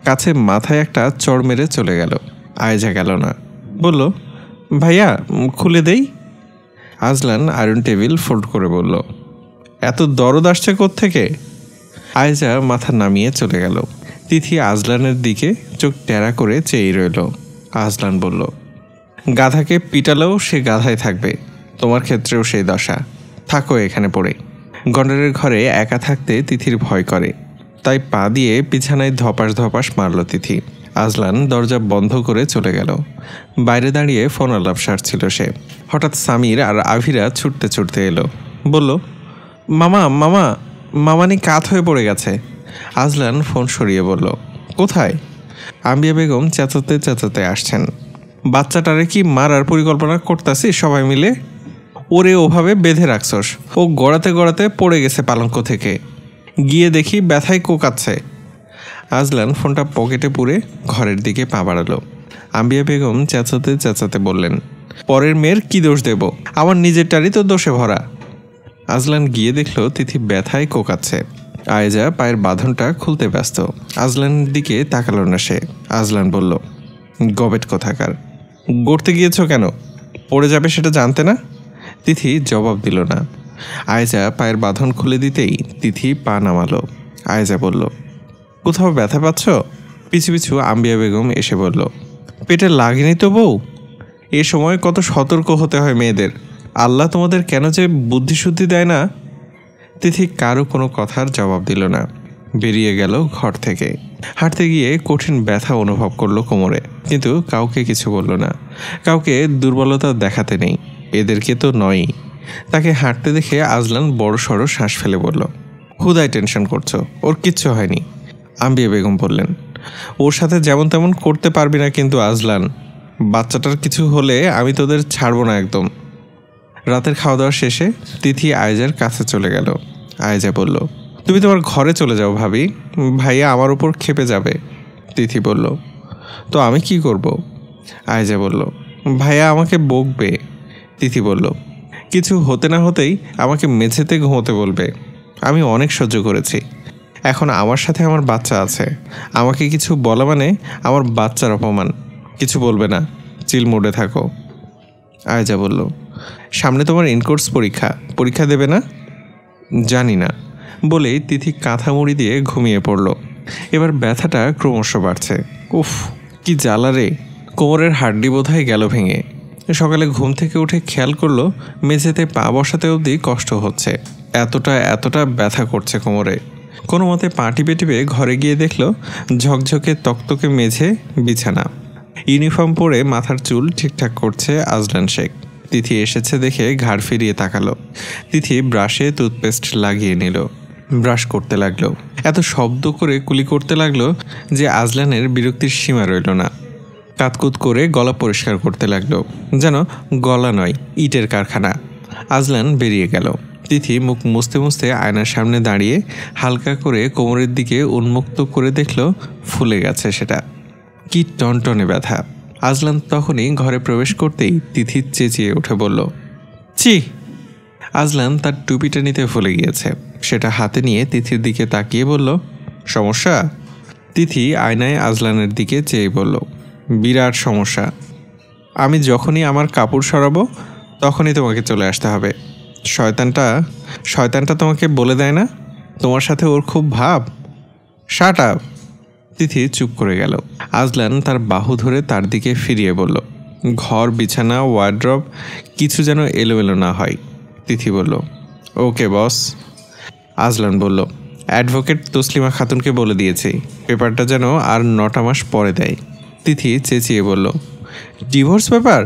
কাছে মাথায় একটা চড় মেরে চলে গেল। আয়েজা গেল না, বলল, ভাইয়া খুলে দেই। আজলান আয়রন টেবিল ফোল্ড করে বলল, এত দরদ আসছে কোত্থেকে? আয়েজা মাথা নামিয়ে চলে গেল। তিথি আজলানের দিকে চোখ টেরা করে চেয়ে রইল। আজলান বলল, গাধাকে পিটালেও সে গাধায় থাকবে, তোমার ক্ষেত্রেও সেই দশা, থাকো এখানে পড়ে। গন্ডারের ঘরে একা থাকতে তিথির ভয় করে, তাই পা দিয়ে বিছানায় ধপাস ধপাস মারল তিথি। আজলান দরজা বন্ধ করে চলে গেল। বাইরে দাঁড়িয়ে ফোন আলাপ সারছিল সে। হঠাৎ সামির আর আভিরা ছুটতে ছুটতে এলো। বলল, মামা মামা মামানি কাত হয়ে পড়ে গেছে। আজলান ফোন সরিয়ে বলল, কোথায়? আম্বিয়া বেগম চেঁচাতে চেঁচাতে আসছেন। বাচ্চাটারে কি মারার পরিকল্পনা করতেছিস সবাই মিলে? ওরে ওভাবে বেঁধে রাখছস, ও গড়াতে গড়াতে পড়ে গেছে পালঙ্ক থেকে, গিয়ে দেখি ব্যথায় কোকাচ্ছে। আজলান ফোনটা পকেটে পুরে ঘরের দিকে পা বাড়ালো। আম্বিয়া বেগম চেঁচাতে চেঁচাতে বললেন, পরের মেয়ের কি দোষ দেব, আমার নিজেরটারই তো দোষে ভরা। আজলান গিয়ে দেখলো তিথি ব্যথায় কোকাচ্ছে। আয়েজা পায়ের বাঁধনটা খুলতে ব্যস্ত। আজলানের দিকে তাকালো না সে। আজলান বলল, গবেট কোথাকার, গড়তে গিয়েছ কেন? পড়ে যাবে সেটা জানতে না? তিথি জবাব দিল না। আয়েজা পায়ের বাঁধন খুলে দিতেই তিথি পা নামালো। আয়েজা বলল, কোথাও ব্যথা পাচ্ছ? পিছু পিছু আম্বিয়া বেগম এসে বলল, পেটে লাগেনি তো বউ? এ সময় কত সতর্ক হতে হয় মেয়েদের, আল্লাহ তোমাদের কেন যে বুদ্ধিশুদ্ধি দেয় না। তিথি কারো কোনো কথার জবাব দিল না, বেরিয়ে গেল ঘর থেকে। হাঁটতে গিয়ে কঠিন ব্যথা অনুভব করলো কোমরে, কিন্তু কাউকে কিছু বলল না। কাউকে দুর্বলতা দেখাতে নেই, এদেরকে তো নয়ই। তাকে হাঁটতে দেখে আজলান বড় সড়ো শ্বাস ফেলে বলল, হুদায় টেনশন করছো, ওর কিচ্ছু হয়নি। আম্বিয়া বেগম বললেন, ওর সাথে যেমন তেমন করতে পারবি না কিন্তু আজলান, বাচ্চাটার কিছু হলে আমি তোদের ছাড়বো না একদম। রাতের খাওয়া দাওয়া শেষে তিথি আয়েজার কাছে চলে গেল। আয়েজা বলল, তুমি তোমার ঘরে চলে যাও ভাবি, ভাইয়া আমার উপর ক্ষেপে যাবে। তিথি বলল, তো আমি কি করব? আয়েজা বলল, ভাইয়া আমাকে বকবে। তিথি বলল, কিছু হতে না হতেই আমাকে মেঝেতে ঘুমোতে বলবে। আমি অনেক সহ্য করেছি, এখন আমার সাথে আমার বাচ্চা আছে, আমাকে কিছু বলা মানে আমার বাচ্চার অপমান। কিছু বলবে না, চিল মোডে থাকো। আয়েজা বলল, সামনে তোমার ইনকোর্স পরীক্ষা দেবে না? জানি না বলেই তিথি কাঁথা মুড়ি দিয়ে ঘুমিয়ে পড়ল। এবার ব্যথাটা ক্রমশ বাড়ছে। উফ কি জ্বালা রে, কোমরের হাড্ডি বোধহয় গেল ভেঙে। সকালে ঘুম থেকে উঠে খেয়াল করলো মেঝেতে পা বসাতে অবধি কষ্ট হচ্ছে, এতটা ব্যথা করছে কোমরে। কোনো মতে পা টিপে টিপে ঘরে গিয়ে দেখলো ঝকঝকে তকতকে মেঝে, বিছানা। ইউনিফর্ম পরে মাথার চুল ঠিকঠাক করছে আজলান শেখ। তিথি এসেছে দেখে ঘাড় ফিরিয়ে তাকালো। তিথি ব্রাশে টুথপেস্ট লাগিয়ে নিল, ব্রাশ করতে লাগলো। এত শব্দ করে কুলি করতে লাগলো যে আজলানের বিরক্তির সীমা রইল না। কাতকুত করে গলা পরিষ্কার করতে লাগলো, যেন গলা নয় ইটের কারখানা। আজলান বেরিয়ে গেল। তিথি মুখ মুছতে মুছতে আয়নার সামনে দাঁড়িয়ে হালকা করে কোমরের দিকে উন্মুক্ত করে দেখল ফুলে গেছে সেটা। কি টনটনে ব্যথা! আজলান তখনই ঘরে প্রবেশ করতেই তিথি চেঁচিয়ে উঠে বলল, ছি! আজলান তার টুপিটা নিতে ভুলে গিয়েছে। সেটা হাতে নিয়ে তিথির দিকে তাকিয়ে বলল, সমস্যা? তিথি আয়নায় আজলানের দিকে চেয়ে বলল, বিরাট সমস্যা। আমি যখনই আমার কাপড় সরাবো তখনই তোমাকে চলে আসতে হবে। শয়তানটা তোমাকে বলে দেয় না তোমার সাথে ওর খুব ভাব? Shut up! তিথি চুপ করে গেল। আজলান তার বাহু ধরে তার দিকে ফিরিয়ে বলল, ঘর, বিছানা, ওয়ার্ড্রব কিছু যেন এলোমেলো না হয়। তিথি বলল, ওকে বস। আজলান বলল, অ্যাডভোকেট তসলিমা খাতুনকে বলে দিয়েছি পেপারটা যেন আর 9টা মাস পরে দেয়। তিথি চেঁচিয়ে বলল, ডিভোর্স পেপার?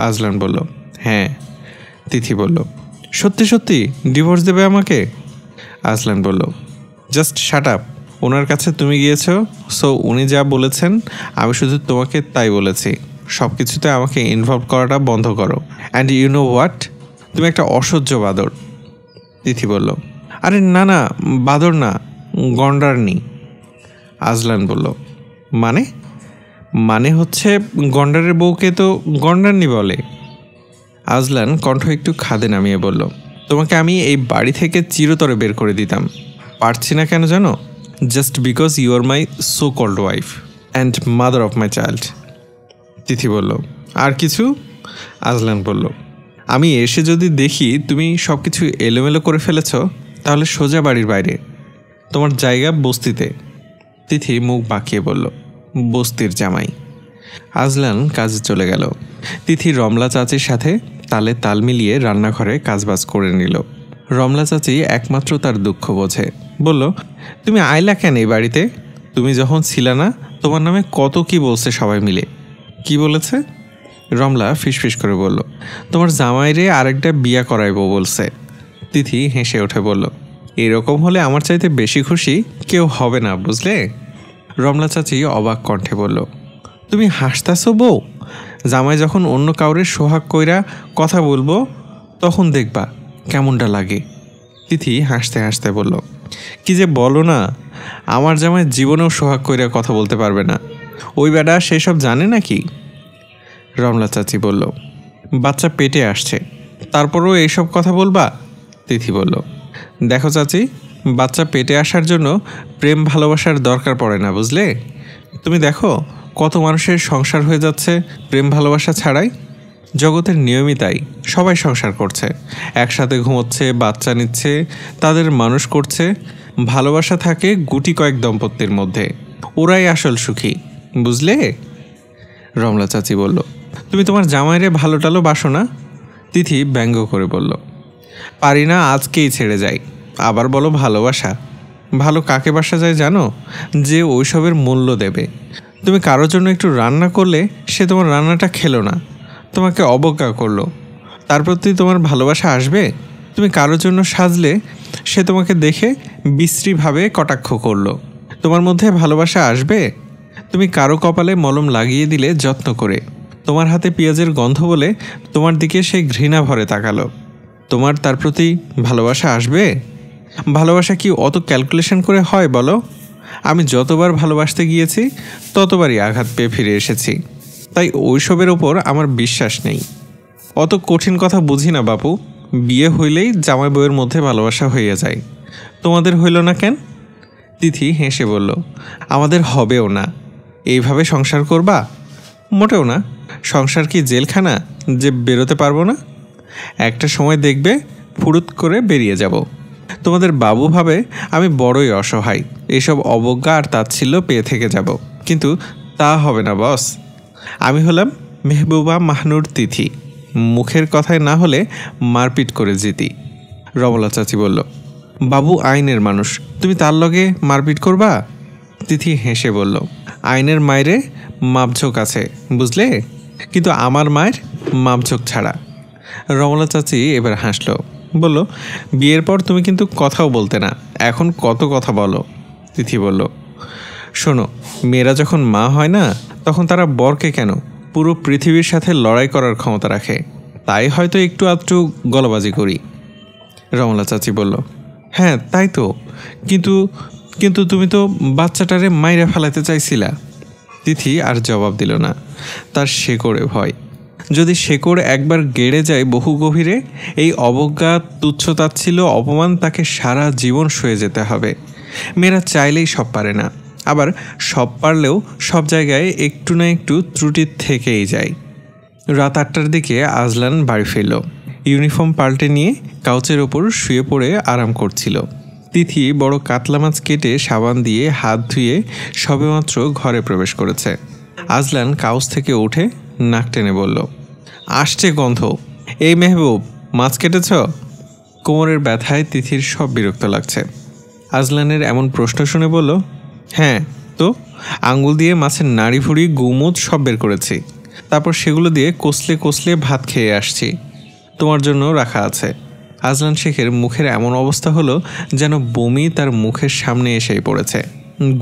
আজলান বলল, হ্যাঁ। তিথি বলল, সত্যি সত্যি ডিভোর্স দেবে আমাকে? আজলান বলল, জাস্ট শাট আপ। ওনার কাছে তুমি গিয়েছো, সো উনি যা বলেছেন আমি শুধু তোমাকে তাই বলেছি। সব কিছুতে আমাকে ইনভলভ করাটা বন্ধ করো। অ্যান্ড ইউ নো হোয়াট, তুমি একটা অসহ্য বাদর। তিথি বলল, আরে না না, বাদর না, গন্ডারনি। আজলান বলল, মানে হচ্ছে গন্ডারের বউকে তো গন্ডারনি বলে। আজলান কণ্ঠ একটু খাদে নামিয়ে বলল, তোমাকে আমি এই বাড়ি থেকে চিরতরে বের করে দিতাম। পারছি না কেন জানো? Just because you are my so called wife and mother of my child. Tithi বলল, আর কিছু? আজলান বলল, আমি এসে যদি দেখি তুমি সব কিছু এলোমেলো করে ফেলেছ, তাহলে সোজা বাড়ির বাইরে, তোমার জায়গা বস্তিতে। তিথি মুখ বাঁকিয়ে বলল, বস্তির জামাই। আজলান কাজে চলে গেল। তিথি রমলা চাচির সাথে তালে তাল মিলিয়ে রান্নাঘরে কাজবাজ করে নিল। রমলা চাচি একমাত্র তার দুঃখ বোঝে। বলল, তুমি আইলা কেন এই বাড়িতে? তুমি যখন ছিলা না তোমার নামে কত কি বলছে সবাই মিলে। কি বলেছে? রমলা ফিসফিস করে বলল, তোমার জামাইরে আরেকটা বিয়া করাইবো বলছে। তিথি হেসে উঠে বলল, এরকম হলে আমার চাইতে বেশি খুশি কেউ হবে না, বুঝলে? রমলা চাচি অবাক কণ্ঠে বলল, তুমি হাসতাছো বউ? জামাই যখন অন্য কাউরে সোহাগ কইরা কথা বলবো তখন দেখবা কেমনটা লাগে। তিথি হাসতে হাসতে বলল, কি যে বলো না, আমার জামাই জীবনেও সোহাগ কইরা কথা বলতে পারবে না। ওই বেটা সেসব জানে নাকি? রমলা চাচি বলল, বাচ্চা পেটে আসছে, তারপরও এইসব কথা বলবা? তিথি বলল, দেখো চাচি, বাচ্চা পেটে আসার জন্য প্রেম ভালোবাসার দরকার পড়ে না, বুঝলে? তুমি দেখো কত মানুষের সংসার হয়ে যাচ্ছে প্রেম ভালোবাসা ছাড়াই। জগতের নিয়মই তাই, সবাই সংসার করছে, একসাথে ঘুমোচ্ছে, বাচ্চা নিচ্ছে, তাদের মানুষ করছে। ভালোবাসা থাকে গুটি কয়েক দম্পতির মধ্যে, ওরাই আসল সুখী, বুঝলে? রমলা চাচি বলল, তুমি তোমার জামাইরে ভালো টালো বাসো না? তিথি ব্যঙ্গ করে বলল, পারি না, আজকেই ছেড়ে যাই। আবার বলো ভালোবাসা? ভালো কাকে বাসা যায় জানো? যে ওইসবের মূল্য দেবে। তুমি কারোর জন্য একটু রান্না করলে সে তোমার রান্নাটা খেলো না, তোমাকে অবজ্ঞা করলো, তার প্রতি তোমার ভালোবাসা আসবে? তুমি কারোর জন্য সাজলে সে তোমাকে দেখে বিশ্রীভাবে কটাক্ষ করলো, তোমার মধ্যে ভালোবাসা আসবে? তুমি কারো কপালে মলম লাগিয়ে দিলে যত্ন করে, তোমার হাতে পেঁয়াজের গন্ধ বলে তোমার দিকে সে ঘৃণা ভরে তাকালো, তোমার তার প্রতি ভালোবাসা আসবে? ভালোবাসা কি অত ক্যালকুলেশন করে হয় বলো? আমি যতবার ভালোবাসতে গিয়েছি ততবারই আঘাত পেয়ে ফিরে এসেছি, তাই ওইসবের ওপর আমার বিশ্বাস নেই। অত কঠিন কথা বুঝি না বাপু, বিয়ে হইলেই জামাই বউয়ের মধ্যে ভালোবাসা হইয়া যায়। তোমাদের হইল না কেন? তিথি হেসে বলল, আমাদের হবেও না। এইভাবে সংসার করবা? মোটেও না। সংসার কি জেলখানা যে বেরোতে পারবো না? একটা সময় দেখবে ফুরুত করে বেরিয়ে যাব। তোমাদের বাবু ভাবে আমি বড়ই অসহায়, এইসব অবজ্ঞা আর তাচ্ছিল্য পেয়ে থেকে যাব, কিন্তু তা হবে না বস। আমি হলাম মেহবুবা মাহনুর তিথি, মুখের কথায় না হলে মারপিট করে জিতি। রমলা চাচি বলল, বাবু আইনের মানুষ, তুমি তার লগে মারপিট করবা? তিথি হেসে বলল, আইনের মায়েরে মাপঝোক আছে, বুঝলে, কিন্তু আমার মায়ের মাপঝোক ছাড়া। রমলা চাচি এবার হাসলো, বলল, বিয়ের পর তুমি কিন্তু কথাও বলতে না, এখন কত কথা বলো। তিথি বলল, শোনো, মেয়েরা যখন মা হয় না তখন তারা বরকে কেন, পুরো পৃথিবীর সাথে লড়াই করার ক্ষমতা রাখে। তাই হয়তো একটু আধটু গলাবাজি করি। রমলা চাচি বলল, হ্যাঁ তাই তো, কিন্তু কিন্তু তুমি তো বাচ্চাটারে মাইরে ফেলাতে চাইছিলা। তিথি আর জবাব দিল না। তার শেকড়ে ভয়, যদি শেকড় একবার গেড়ে যায় বহু গভীরে, এই অবজ্ঞা, তুচ্ছতাচ্ছিল্য, অপমান তাকে সারা জীবন সয়ে যেতে হবে। মেয়েরা চাইলেই সব পারে না, আবার সব পারলেও সব জায়গায় একটু না একটু ত্রুটি থেকেই যায়। রাত 8টার দিকে আজলান বাড়ি ফিরল। ইউনিফর্ম পাল্টে নিয়ে কাউচের ওপর শুয়ে পড়ে আরাম করছিল। তিথি বড় কাতলা মাছ কেটে সাবান দিয়ে হাত ধুয়ে সবেমাত্র ঘরে প্রবেশ করেছে। আজলান কাউচ থেকে উঠে নাক টেনে বলল, আসছে গন্ধ। এই মেহবুব, মাছ কেটেছ? কোমরের ব্যথায় তিথির সব বিরক্ত লাগছে। আজলানের এমন প্রশ্ন শুনে বলল, হ্যাঁ তো, আঙ্গুল দিয়ে মাছের নাড়ি ভুড়ি গুমুদ সব বের করেছি, তারপর সেগুলো দিয়ে কষলে কষলে ভাত খেয়ে আসছি। তোমার জন্য রাখা আছে। আজলান শেখের মুখের এমন অবস্থা হলো যেন বমি তার মুখের সামনে এসেই পড়েছে।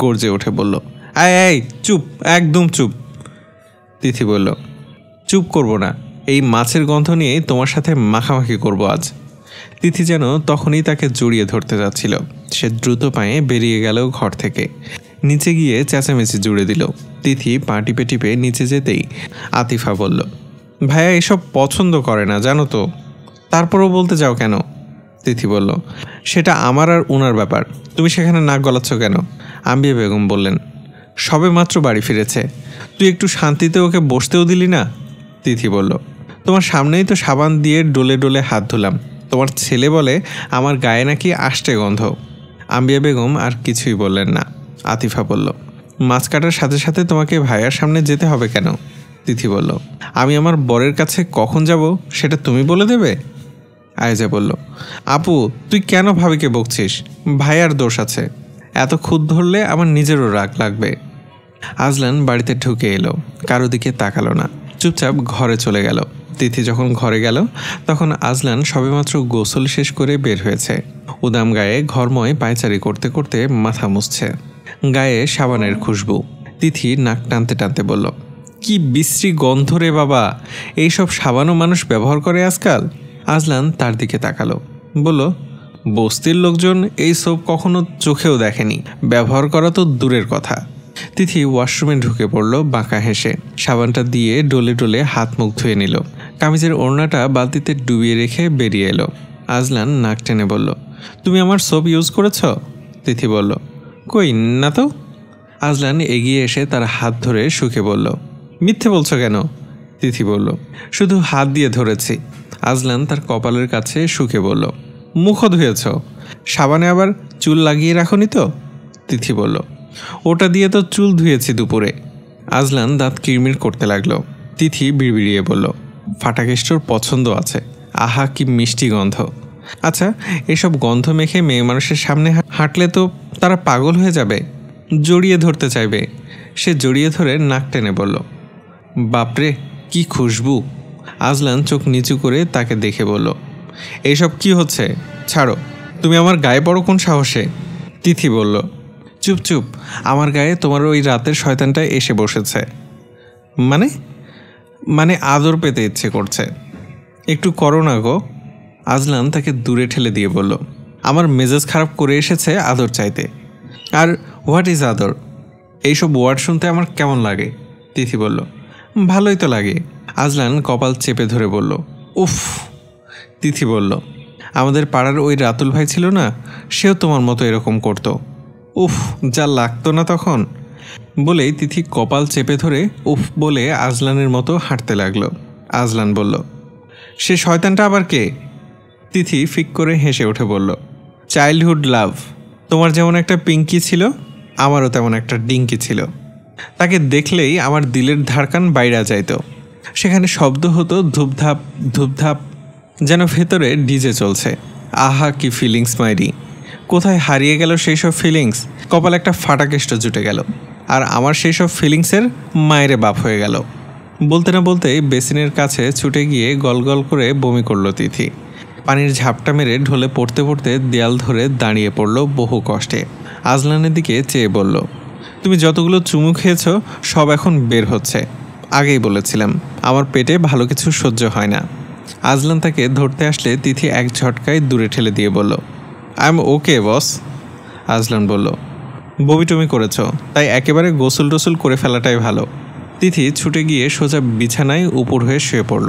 গর্জে উঠে বলল, আয় আয়, চুপ, একদম চুপ। তিথি বলল, চুপ করব না, এই মাছের গন্ধ নিয়ে তোমার সাথে মাখামাখি করব আজ। তিথি যেন তখনই তাকে জড়িয়ে ধরতে যাচ্ছিল। সে দ্রুত পায়ে বেরিয়ে গেল ঘর থেকে। নিচে গিয়ে চেঁচামেচি জুড়ে দিল। তিথি পা টিপে টিপে নিচে যেতেই আতিফা বলল, ভাইয়া এসব পছন্দ করে না জানো তো, তারপরও বলতে যাও কেন? তিথি বলল, সেটা আমার আর ওনার ব্যাপার, তুমি সেখানে নাক গলাচ্ছ কেন? আম্বিয়া বেগম বললেন, সবে মাত্র বাড়ি ফিরেছে, তুই একটু শান্তিতে ওকে বসতেও দিলি না। তিথি বলল, তোমার সামনেই তো সাবান দিয়ে ডলে ডলে হাত ধুলাম, তোমার ছেলে বলে আমার গায়ে নাকি আসছে গন্ধ। আম্বিয়া বেগম আর কিছুই বললেন না। আতিফা বলল, মাছ কাটার সাথে সাথে তোমাকে ভাইয়ার সামনে যেতে হবে কেন? তিথি বলল, আমি আমার বরের কাছে কখন যাব সেটা তুমি বলে দেবে। আয়েজা বলল, আপু তুই কেন ভাবিকে বকছিস? ভাইয়ার দোষ আছে, এত খুদ ধরলে আমার নিজেরও রাগ লাগবে। আজলান বাড়িতে ঢুকে এলো, কারো দিকে তাকালো না, চুপচাপ ঘরে চলে গেল। তিথি যখন ঘরে গেল তখন আজলান সবেমাত্র গোসল শেষ করে বের হয়েছে। উদাম গায়ে ঘরময় পায়চারি করতে করতে মাথা মুছছে, গায়ে সাবানের খুশবু। তিথি নাক টানতে টানতে বলল, কি বিশ্রী গন্ধ রে বাবা, এইসব সাবানও মানুষ ব্যবহার করে আজকাল। আজলান তার দিকে তাকালো, বলল, বস্তির লোকজন এই সোপ কখনো চোখেও দেখেনি, ব্যবহার করা তো দূরের কথা। তিথি ওয়াশরুমে ঢুকে পড়ল বাঁকা হেসে। সাবানটা দিয়ে ডলে ডলে হাত মুখ ধুয়ে নিল। কামিজের ওড়নাটা বালতিতে ডুবিয়ে রেখে বেরিয়ে এলো। আজলান নাক টেনে বলল, তুমি আমার সোপ ইউজ করেছ? তিথি বলল, কই না তো। আজলান এগিয়ে এসে তার হাত ধরে শুকে বলল, মিথ্যে বলছো কেন? তিথি বলল, শুধু হাত দিয়ে ধরেছি। আজলান তার কপালের কাছে শুকে বলল, মুখও ধুয়েছ? সাবানে আবার চুল লাগিয়ে রাখনি তো? তিথি বলল, ওটা দিয়ে তো চুল ধুয়েছি দুপুরে। আজলান দাঁত কিরমির করতে লাগলো। তিথি বিড়বিড়িয়ে বলল, ফাটাকেষ্টর পছন্দ আছে, আহা কি মিষ্টি গন্ধ। আচ্ছা, এসব গন্ধ মেখে মেয়ে মানুষের সামনে হাঁটলে তো তারা পাগল হয়ে যাবে, জড়িয়ে ধরতে চাইবে। সে জড়িয়ে ধরে নাক টেনে বলল, বাপরে কি খুশবু। আজলান চোখ নিচু করে তাকে দেখে বলল, এইসব কি হচ্ছে? ছাড়ো, তুমি আমার গায়ে পড়ো কোন সাহসে? তিথি বলল, চুপ চুপ, আমার গায়ে তোমার ওই রাতের শয়তানটা এসে বসেছে। মানে মানে আদর পেতে ইচ্ছে করছে, একটু করো না গো। আজলান তাকে দূরে ঠেলে দিয়ে বলল, আমার মেজাজ খারাপ করে এসেছে আদর চাইতে। আর হোয়াট ইজ আদর? এইসব ওয়ার্ড শুনতে আমার কেমন লাগে? তিথি বলল, ভালোই তো লাগে। আজলান কপাল চেপে ধরে বলল, উফ। তিথি বলল, আমাদের পাড়ার ওই রাতুল ভাই ছিল না, সেও তোমার মতো এরকম করতো। উফ, যা লাগতো না তখন। বলেই তিথি কপাল চেপে ধরে উফ বলে আজলানের মতো হাঁটতে লাগলো। আজলান বলল, সে শয়তানটা আবার কে? তিথি ফিক করে হেসে উঠে বলল, চাইল্ডহুড লাভ। তোমার যেমন একটা পিঙ্কি ছিল, আমারও তেমন একটা ডিঙ্কি ছিল। তাকে দেখলেই আমার দিলের ধাড়কান বাইরে যাইতো। সেখানে শব্দ হতো ধূপধাপ ধূপধাপ, যেন ভেতরে ডিজে চলছে। আহা কি ফিলিংস মাইরি। কোথায় হারিয়ে গেল সেই সব ফিলিংস? কপাল একটা ফাটাকেষ্ট জুটে গেল, আর আমার সেই সব ফিলিংসের মায়েরে বাপ হয়ে গেল। বলতে না বলতেই বেসিনের কাছে ছুটে গিয়ে গল গল করে বমি করলো তিথি। পানির ঝাপটা মেরে ঢলে পড়তে পড়তে দেয়াল ধরে দাঁড়িয়ে পড়ল বহু কষ্টে। আজলানের দিকে চেয়ে বলল, তুমি যতগুলো চুমু খেয়েছো সব এখন বের হচ্ছে। আগেই বলেছিলাম আমার পেটে ভালো কিছু সহ্য হয় না। আজলান তাকে ধরতে আসলে তিথি এক ঝটকায় দূরে ঠেলে দিয়ে বলল, আই এম ওকে বস। আজলান বলল, বমিটমি করেছ, তাই একেবারে গোসল টোসল করে ফেলাটাই ভালো। তিথি ছুটে গিয়ে সোজা বিছানায় উপর হয়ে শুয়ে পড়ল।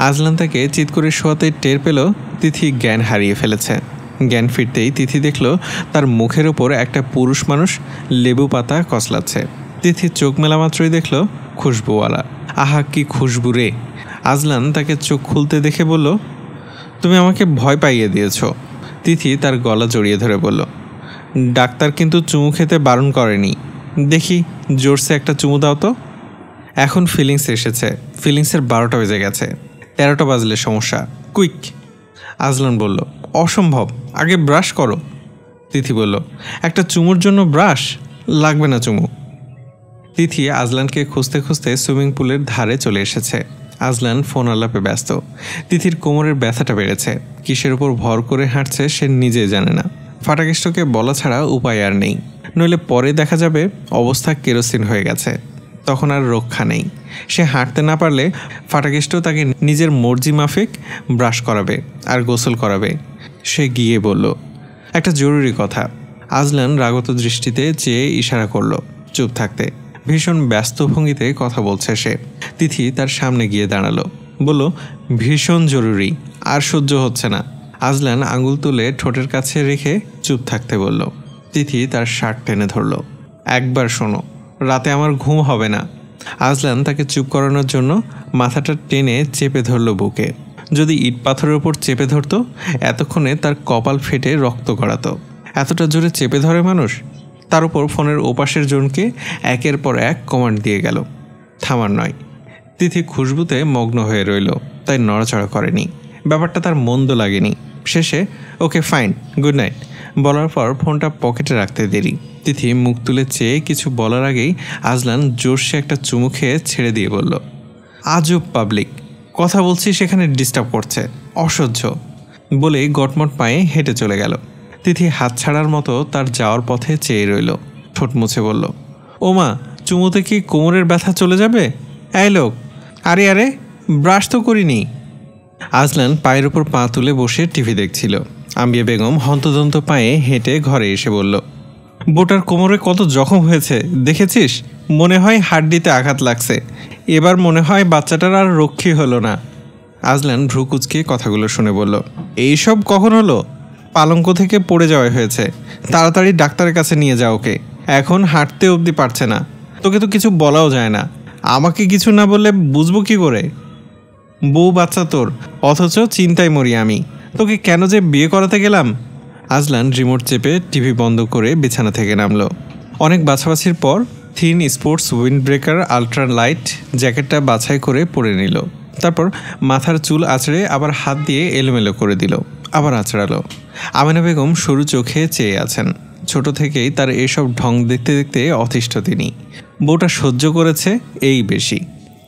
আজলান তাকে চিৎ করে শোয়াতে টের পেল তিথি জ্ঞান হারিয়ে ফেলেছে। জ্ঞান ফিরতেই তিথি দেখল তার মুখের ওপর একটা পুরুষ মানুষ লেবু পাতা কসলাচ্ছে। তিথি চোখ মেলা মাত্রই দেখল খুশবুওয়ালা। আহা কি খুশবু রে! আজলান তাকে চোখ খুলতে দেখে বলল, তুমি আমাকে ভয় পাইয়ে দিয়েছ। তিথি তার গলা জড়িয়ে ধরে বলল, ডাক্তার কিন্তু চুমু খেতে বারণ করেনি। দেখি জোরসে একটা চুমু দাও তো। এখন ফিলিংস এসেছে, ফিলিংসের 12টা বেজে গেছে, 13টা বাজলে সমস্যা, কুইক। আজলান বলল, অসম্ভব, আগে ব্রাশ করো। তিথি বলল, একটা চুমুর জন্য ব্রাশ লাগবে না চুমু। তিথি আজলানকে খুঁজতে খুঁজতে সুইমিং পুলের ধারে চলে এসেছে। আজলান ফোন আলাপে ব্যস্ত। তিথির কোমরের ব্যথাটা বেড়েছে, কিসের উপর ভর করে হাঁটছে সে নিজে জানে না। ফাটাকেষ্টকে বলা ছাড়া উপায় আর নেই, নইলে পরে দেখা যাবে অবস্থা কেরোসিন হয়ে গেছে, তখন আর রক্ষা নেই। সে হাঁটতে না পারলে ফাটাকেষ্ট তাকে নিজের মর্জি মাফিক ব্রাশ করাবে আর গোসল করাবে। সে গিয়ে বলল, একটা জরুরি কথা। আজলান রাগত দৃষ্টিতে চেয়ে ইশারা করলো চুপ থাকতে। ভীষণ ব্যস্ত ভঙ্গিতে কথা বলছে সে। তিথি তার সামনে গিয়ে দাঁড়ালো, বলল, ভীষণ জরুরি, আর সহ্য হচ্ছে না। আজলান আঙুল তুলে ঠোঁটের কাছে রেখে চুপ থাকতে বলল। তিথি তার শার্ট টেনে ধরল, একবার শোনো, রাতে আমার ঘুম হবে না। আজলান তাকে চুপ করানোর জন্য মাথাটা টেনে চেপে ধরল বুকে। যদি ইট পাথরের ওপর চেপে ধরতো এতক্ষণে তার কপাল ফেটে রক্ত গড়াতো। এতটা জোরে চেপে ধরে মানুষ। তার উপর ফোনের ওপাশের জনকে একের পর এক কমান্ড দিয়ে গেল, থামার নয়। তিথি খুশবুতে মগ্ন হয়ে রইল, তাই নড়াচড়া করেনি। ব্যাপারটা তার মন্দ লাগেনি। শেষে ওকে ফাইন, গুড নাইট বলার পর ফোনটা পকেটে রাখতে দেরি। তিথি মুখ তুলে চেয়ে কিছু বলার আগেই আজলান জোরসে একটা চুমু খেয়ে ছেড়ে দিয়ে বলল, আজব পাবলিক, কথা বলছি সেখানে ডিস্টার্ব করছে, অসহ্য। বলেই গটমট পায়ে হেঁটে চলে গেল। তিথি হাত ছাড়ার মতো তার যাওয়ার পথে চেয়ে রইল। ঠোঁট মুছে বলল, ওমা, চুমুতে কি কোমরের ব্যথা চলে যাবে? এই লোক, আরে আরে, ব্রাশ তো করিনি। আজলান পায়ের উপর পা তুলে বসে টিভি দেখছিল। আম্বিয়া বেগম হন্তদন্ত পায়ে হেঁটে ঘরে এসে বলল, বোটার কোমরে কত জখম হয়েছে দেখেছিস? মনে হয় হাড্ডিতে আঘাত লাগছে। এবার মনে হয় বাচ্চাটার আর রক্ষী হলো না। আজলান ভ্রুকুচকে কথাগুলো শুনে বলল, এইসব কখন হলো? পালঙ্ক থেকে পড়ে যাওয়া হয়েছে, তাড়াতাড়ি ডাক্তারের কাছে নিয়ে যাও ওকে। এখন হাঁটতে অবধি পারছে না। তোকে তো কিছু বলাও যায় না, আমাকে কিছু না বললে বুঝবো কি করে? বউ বাচ্চা তোর, অথচ চিন্তায় মরি আমি। তোকে কেন যে বিয়ে করাতে গেলাম। আজলান রিমোট চেপে টিভি বন্ধ করে বিছানা থেকে নামলো। অনেক বাছাবাছির পর thin sports wind breaker ultra light জ্যাকেটটা বাছাই করে পরে নিল। তারপর মাথার চুল আঁচড়ে আবার হাত দিয়ে এলোমেলো করে দিল, আবার আঁচড়ালো। আমেনা বেগম সরু চোখে চেয়ে আছেন। ছোট থেকেই তার এসব ঢং দেখতে দেখতে অতিষ্ঠ তিনি। বউটা সহ্য করেছে এই বেশি,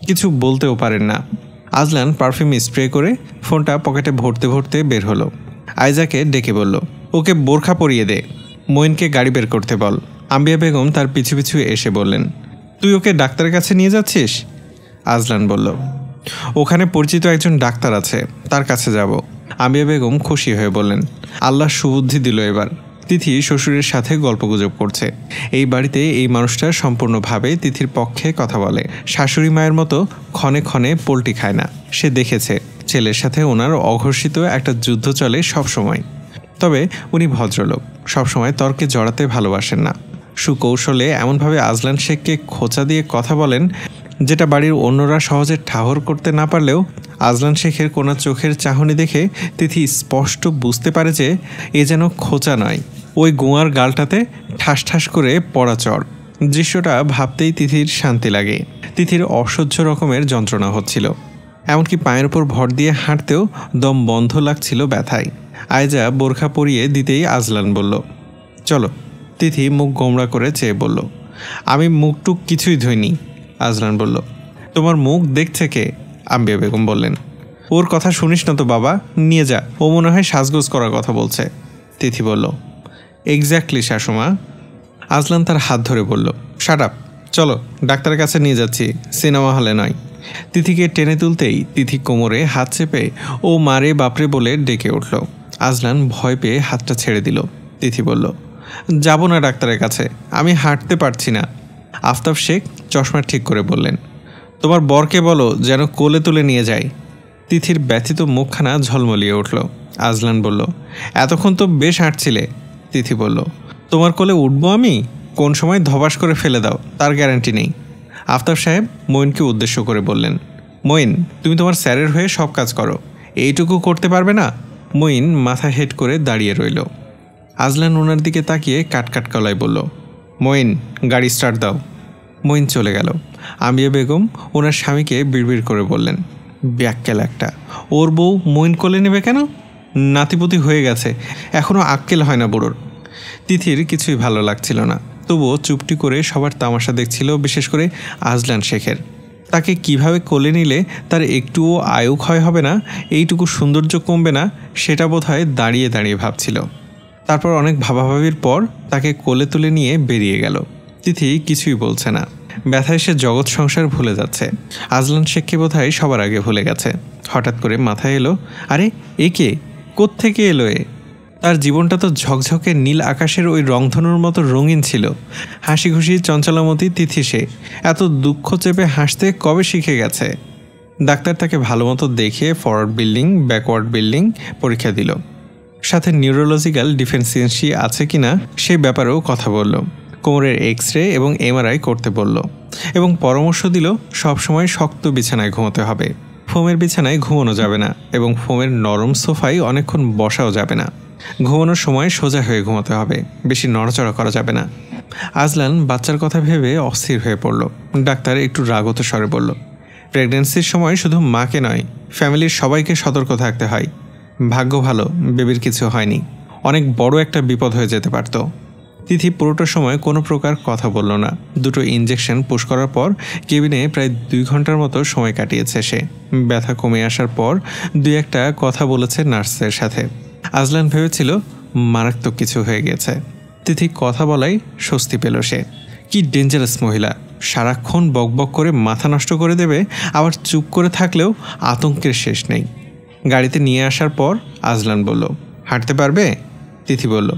কিছু বলতেও পারেন না। আজলান পারফিউম স্প্রে করে ফোনটা পকেটে ভরতে ভরতে বের হলো। আয়জাকে ডেকে বলল, ওকে বোরখা পরিয়ে দে, মইনকে গাড়ি বের করতে বল। আম্বিয়া বেগম তার পিছু পিছু এসে বললেন, তুই ওকে ডাক্তারের কাছে নিয়ে যাচ্ছিস? আজলান বলল, ওখানে পরিচিত একজন ডাক্তার আছে, তার কাছে যাব। আম্বিয়া বেগম খুশি হয়ে বললেন, আল্লাহ সুবুদ্ধি দিল এবার। তিথি শ্বশুরের সাথে গল্পগুজব করছে। এই বাড়িতে এই মানুষটা সম্পূর্ণভাবে তিথির পক্ষে কথা বলে। শাশুড়ি মায়ের মতো ক্ষণে ক্ষণে পোলট্রি খায় না। সে দেখেছে ছেলের সাথে ওনার অঘোষিত একটা যুদ্ধ চলে সব সময়। তবে উনি ভদ্রলোক, সবসময় তর্কে জড়াতে ভালোবাসেন না। সুকৌশলে এমনভাবে আজলান শেখকে খোঁচা দিয়ে কথা বলেন, যেটা বাড়ির অন্যরা সহজে ঠাহর করতে না পারলেও আজলান শেখের কোনা চোখের চাহনি দেখে তিথি স্পষ্ট বুঝতে পারে যে এ যেন খোঁচা নয়, ওই গোয়ার গালটাতে ঠাস ঠাস করে পড়া চড়। দৃশ্যটা ভাবতেই তিথির শান্তি লাগে। তিথির অসহ্য রকমের যন্ত্রণা হচ্ছিল, এমনকি পায়ের উপর ভর দিয়ে হাঁটতেও দম বন্ধ লাগছিল ব্যথায়। আয়জা বোরখা পরিয়ে দিতেই আজলান বলল, চলো। তিথি মুখ গোমড়া করে চেয়ে বলল, আমি মুখটুক কিছুই ধুইনি। আজলান বলল, তোমার মুখ দেখছে কে? আম্বিয়া বেগম বললেন, ওর কথা শুনিস না তো বাবা, নিয়ে যা, ও মনে হয় সাজগোজ করার কথা বলছে। তিথি বলল, এক্স্যাক্টলি শাশুমা। আজলান তার হাত ধরে বলল, শাট আপ, চলো ডাক্তারের কাছে নিয়ে যাচ্ছি, সিনেমা হলে নয়। তিথিকে টেনে তুলতেই তিথি কোমরে হাত চেপে ও মারে বাপরে বলে ডেকে উঠল। আজলান ভয় পেয়ে হাতটা ছেড়ে দিল। তিথি বলল, যাব না ডাক্তারের কাছে, আমি হাঁটতে পারছি না। আফতাব শেখ চশমা ঠিক করে বললেন, তোমার বরকে বলো যেন কোলে তুলে নিয়ে যায়। তিথির ব্যথিত মুখখানা ঝলমলিয়ে উঠল। আজলান বলল, এতক্ষণ তো বেশ হাঁটছিলে। তিথি বলল, তোমার কোলে উঠবো আমি? কোন সময় ধবাস করে ফেলে দাও তার গ্যারান্টি নেই। আফতাব সাহেব মঈনকে উদ্দেশ্য করে বললেন, মঈন, তুমি তোমার স্যারের হয়ে সব কাজ করো, এইটুকু করতে পারবে না? মঈন মাথা হেট করে দাঁড়িয়ে রইল। আজলান ওনার দিকে তাকিয়ে কাটকাট গলায় বলল, মঈন, গাড়ি স্টার্ট দাও। মঈন চলে গেল। আমিয়া বেগম ওনার স্বামীকে বিড়বিড় করে বললেন, ব্যাক্কেল একটা, ওর বউ মঈন কোলে নেবে কেন? নাতিপুতি হয়ে গেছে, এখনও আক্কেল হয় না বুড়োর। তিথির কিছুই ভালো লাগছিল না, তবুও চুপটি করে সবার তামাশা দেখছিল, বিশেষ করে আজলান শেখের। তাকে কিভাবে কোলে নিলে তার একটুও আয়ু ক্ষয় হবে না, এইটুকু সৌন্দর্য কমবে না, সেটা বোধহয় দাঁড়িয়ে দাঁড়িয়ে ভাবছিল। তারপর অনেক ভাবাভাবির পর তাকে কোলে তুলে নিয়ে বেরিয়ে গেল। তিথি কিছুই বলছে না, ব্যথায় সে জগৎ সংসার ভুলে যাচ্ছে। আজলান শেখকে বোধহয় সবার আগে ভুলে গেছে। হঠাৎ করে মাথায় এলো, আরে এ কে, কোত্থেকে এলো এ? তার জীবনটা তো ঝকঝকে নীল আকাশের ওই রংধনুর মতো রঙিন ছিল। হাসি খুশি চঞ্চলামতি তিথি সে, এত দুঃখ চেপে হাসতে কবে শিখে গেছে? ডাক্তার তাকে ভালো মতো দেখে ফরওয়ার্ড বিল্ডিং, ব্যাকওয়ার্ড বিল্ডিং পরীক্ষা দিল, সাথে নিউরোলজিক্যাল ডিফিসিয়েন্সি আছে কিনা সেই ব্যাপারেও কথা বলল। কোমরের এক্স-রে এবং এমআরআই করতে বলল এবং পরামর্শ দিল সবসময় শক্ত বিছানায় ঘুমোতে হবে। ফোমের বিছানায় ঘুমানো যাবে না এবং ফোমের নরম সোফায় অনেকক্ষণ বসাও যাবে না। ঘুমানোর সময় সোজা হয়ে ঘুমাতে হবে, বেশি নড়াচড়া করা যাবে না। আজলান বাচ্চার কথা ভেবে অস্থির হয়ে পড়ল। ডাক্তার একটু রাগত স্বরে বলল, প্রেগন্যান্সির সময় শুধু মাকে নয়, ফ্যামিলির সবাইকে সতর্ক থাকতে হয়। ভাগ্য ভালো বেবির কিছু হয়নি, অনেক বড় একটা বিপদ হয়ে যেতে পারত। তিথি পুরোটা সময় কোনো প্রকার কথা বলল না। দুটো ইঞ্জেকশন পুশ করার পর কেবিনে প্রায় 2 ঘন্টার মতো সময় কাটিয়েছে সে। ব্যথা কমে আসার পর 2-1টা কথা বলেছে নার্সের সাথে। আজলান ভেবেছিল মারাত্মক কিছু হয়ে গেছে। তিথি কথা বলাই স্বস্তি পেল সে। কি ডেঞ্জারাস মহিলা, সারাক্ষণ বকবক করে মাথা নষ্ট করে দেবে, আবার চুপ করে থাকলেও আতঙ্কের শেষ নেই। গাড়িতে নিয়ে আসার পর আজলান বলল, হাঁটতে পারবে? তিথি বলল,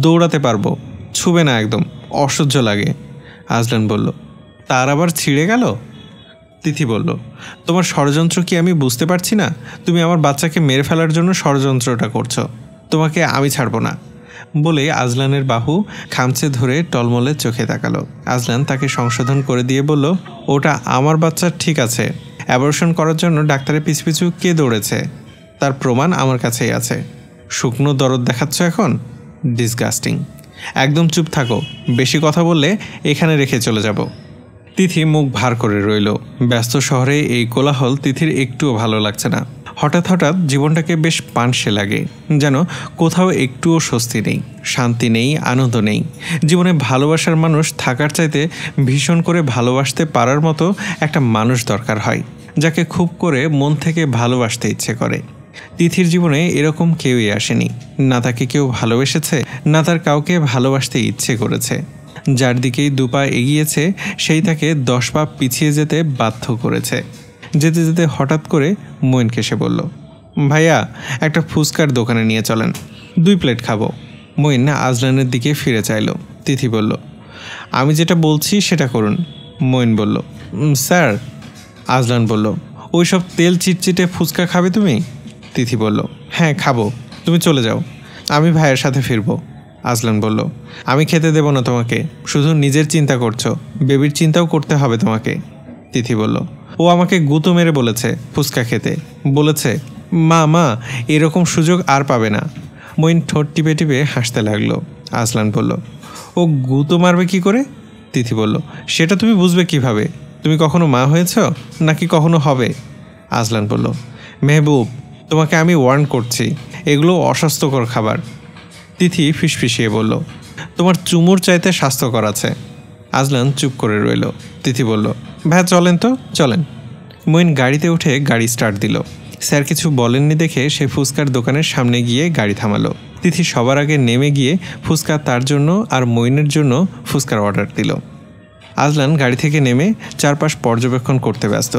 দৌড়াতে পারবো, ছুবে না একদম, অসহ্য লাগে। আজলান বলল, তার আবার ছিঁড়ে গেল? তিথি বলল, তোমার ষড়যন্ত্র কি আমি বুঝতে পারছি না? তুমি আমার বাচ্চাকে মেরে ফেলার জন্য ষড়যন্ত্রটা করছো, তোমাকে আমি ছাড়বো না। বলে আজলানের বাহু খামচে ধরে টলমলে চোখে তাকালো। আজলান তাকে সংশোধন করে দিয়ে বলল, ওটা আমার বাচ্চা, ঠিক আছে। অ্যাবর্শন করার জন্য ডাক্তারের পিছু পিছু কে দৌড়েছে তার প্রমাণ আমার কাছেই আছে। শুকনো দরদ দেখাচ্ছ এখন? ডিসগাস্টিং। একদম চুপ থাকো, বেশি কথা বললে এখানে রেখে চলে যাব। তিথি মুখ ভার করে রইল। ব্যস্ত শহরে এই কোলাহল তিথির একটুও ভালো লাগছে না। হঠাৎ হঠাৎ জীবনটাকে বেশ পানসে লাগে, যেন কোথাও একটুও স্বস্তি নেই, শান্তি নেই, আনন্দ নেই। জীবনে ভালোবাসার মানুষ থাকার চাইতে ভীষণ করে ভালোবাসতে পারার মতো একটা মানুষ দরকার হয়, যাকে খুব করে মন থেকে ভালোবাসতে ইচ্ছে করে। তিথির জীবনে এরকম কেউই আসেনি। না তাকে কেউ ভালোবেসেছে, না তার কাউকে ভালোবাসতে ইচ্ছে করেছে। যার দিকেই 2 পা এগিয়েছে সেই তাকে 10 পা পিছিয়ে যেতে বাধ্য করেছে। যেতে যেতে হঠাৎ করে মঈনকে সে বলল, ভাইয়া, একটা ফুচকার দোকানে নিয়ে চলেন, 2 প্লেট খাবো। মঈন আজলানের দিকে ফিরে চাইল। তিথি বলল, আমি যেটা বলছি সেটা করুন। মঈন বলল, স্যার। আজলান বলল, ওইসব তেল চিটচিটে ফুচকা খাবে তুমি? তিথি বলল, হ্যাঁ খাবো, তুমি চলে যাও, আমি ভাইয়ের সাথে ফিরবো। আজলান বলল, আমি খেতে দেব না তোমাকে, শুধু নিজের চিন্তা করছো, বেবির চিন্তাও করতে হবে তোমাকে। তিথি বলল, ও আমাকে গুঁতো মেরে বলেছে ফুচকা খেতে, বলেছে মা এরকম সুযোগ আর পাবে না। মঈন ঠোঁট টিপে টিপে হাসতে লাগলো। আজলান বলল, ও গুঁতো মারবে কি করে? তিথি বলল, সেটা তুমি বুঝবে কিভাবে? তুমি কখনো মা হয়েছ নাকি কখনো হবে? আজলান বলল, মেহবুব, তোমাকে আমি ওয়ার্ন করছি, এগুলো অস্বাস্থ্যকর খাবার। তিথি ফিসফিসিয়ে বলল, তোমার চুমুর চাইতে স্বাস্থ্যকর আছে। আজলান চুপ করে রইল। তিথি বলল, ভাইয়া চলেন তো, চলেন। মঈন গাড়িতে উঠে গাড়ি স্টার্ট দিল। স্যার কিছু বলেননি দেখে সে ফুচকার দোকানের সামনে গিয়ে গাড়ি থামালো। তিথি সবার আগে নেমে গিয়ে ফুচকা তার জন্য আর মইনের জন্য ফুচকার অর্ডার দিল। আজলান গাড়ি থেকে নেমে চারপাশ পর্যবেক্ষণ করতে ব্যস্ত।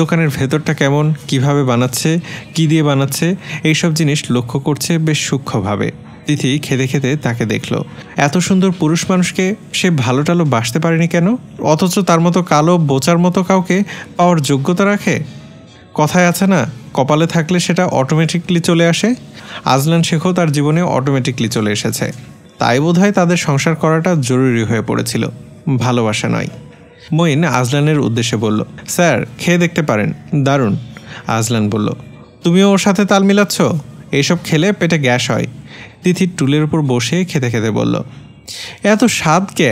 দোকানের ভেতরটা কেমন, কিভাবে বানাচ্ছে, কি দিয়ে বানাচ্ছে, এইসব জিনিস লক্ষ্য করছে বেশ সূক্ষ্মভাবে। তিথি খেতে খেতে তাকে দেখল। এত সুন্দর পুরুষ মানুষকে সে ভালো টালো বাসতে পারেনি কেন, অথচ তার মতো কালো বোচার মতো কাউকে পাওয়ার যোগ্যতা রাখে। কথায় আছে না, কপালে থাকলে সেটা অটোমেটিকলি চলে আসে। আজলান শেখও তার জীবনে অটোমেটিকলি চলে এসেছে। তাই বোধহয় তাদের সংসার করাটা জরুরি হয়ে পড়েছিল, ভালোবাসা নয়। মঈন আজলানের উদ্দেশ্যে বলল, স্যার খেয়ে দেখতে পারেন, দারুণ। আজলান বলল, তুমিও ওর সাথে তাল মিলাচ্ছ? এইসব খেলে পেটে গ্যাস হয়। তিথি টুলের উপর বসে খেতে খেতে বলল, এত স্বাদ কে?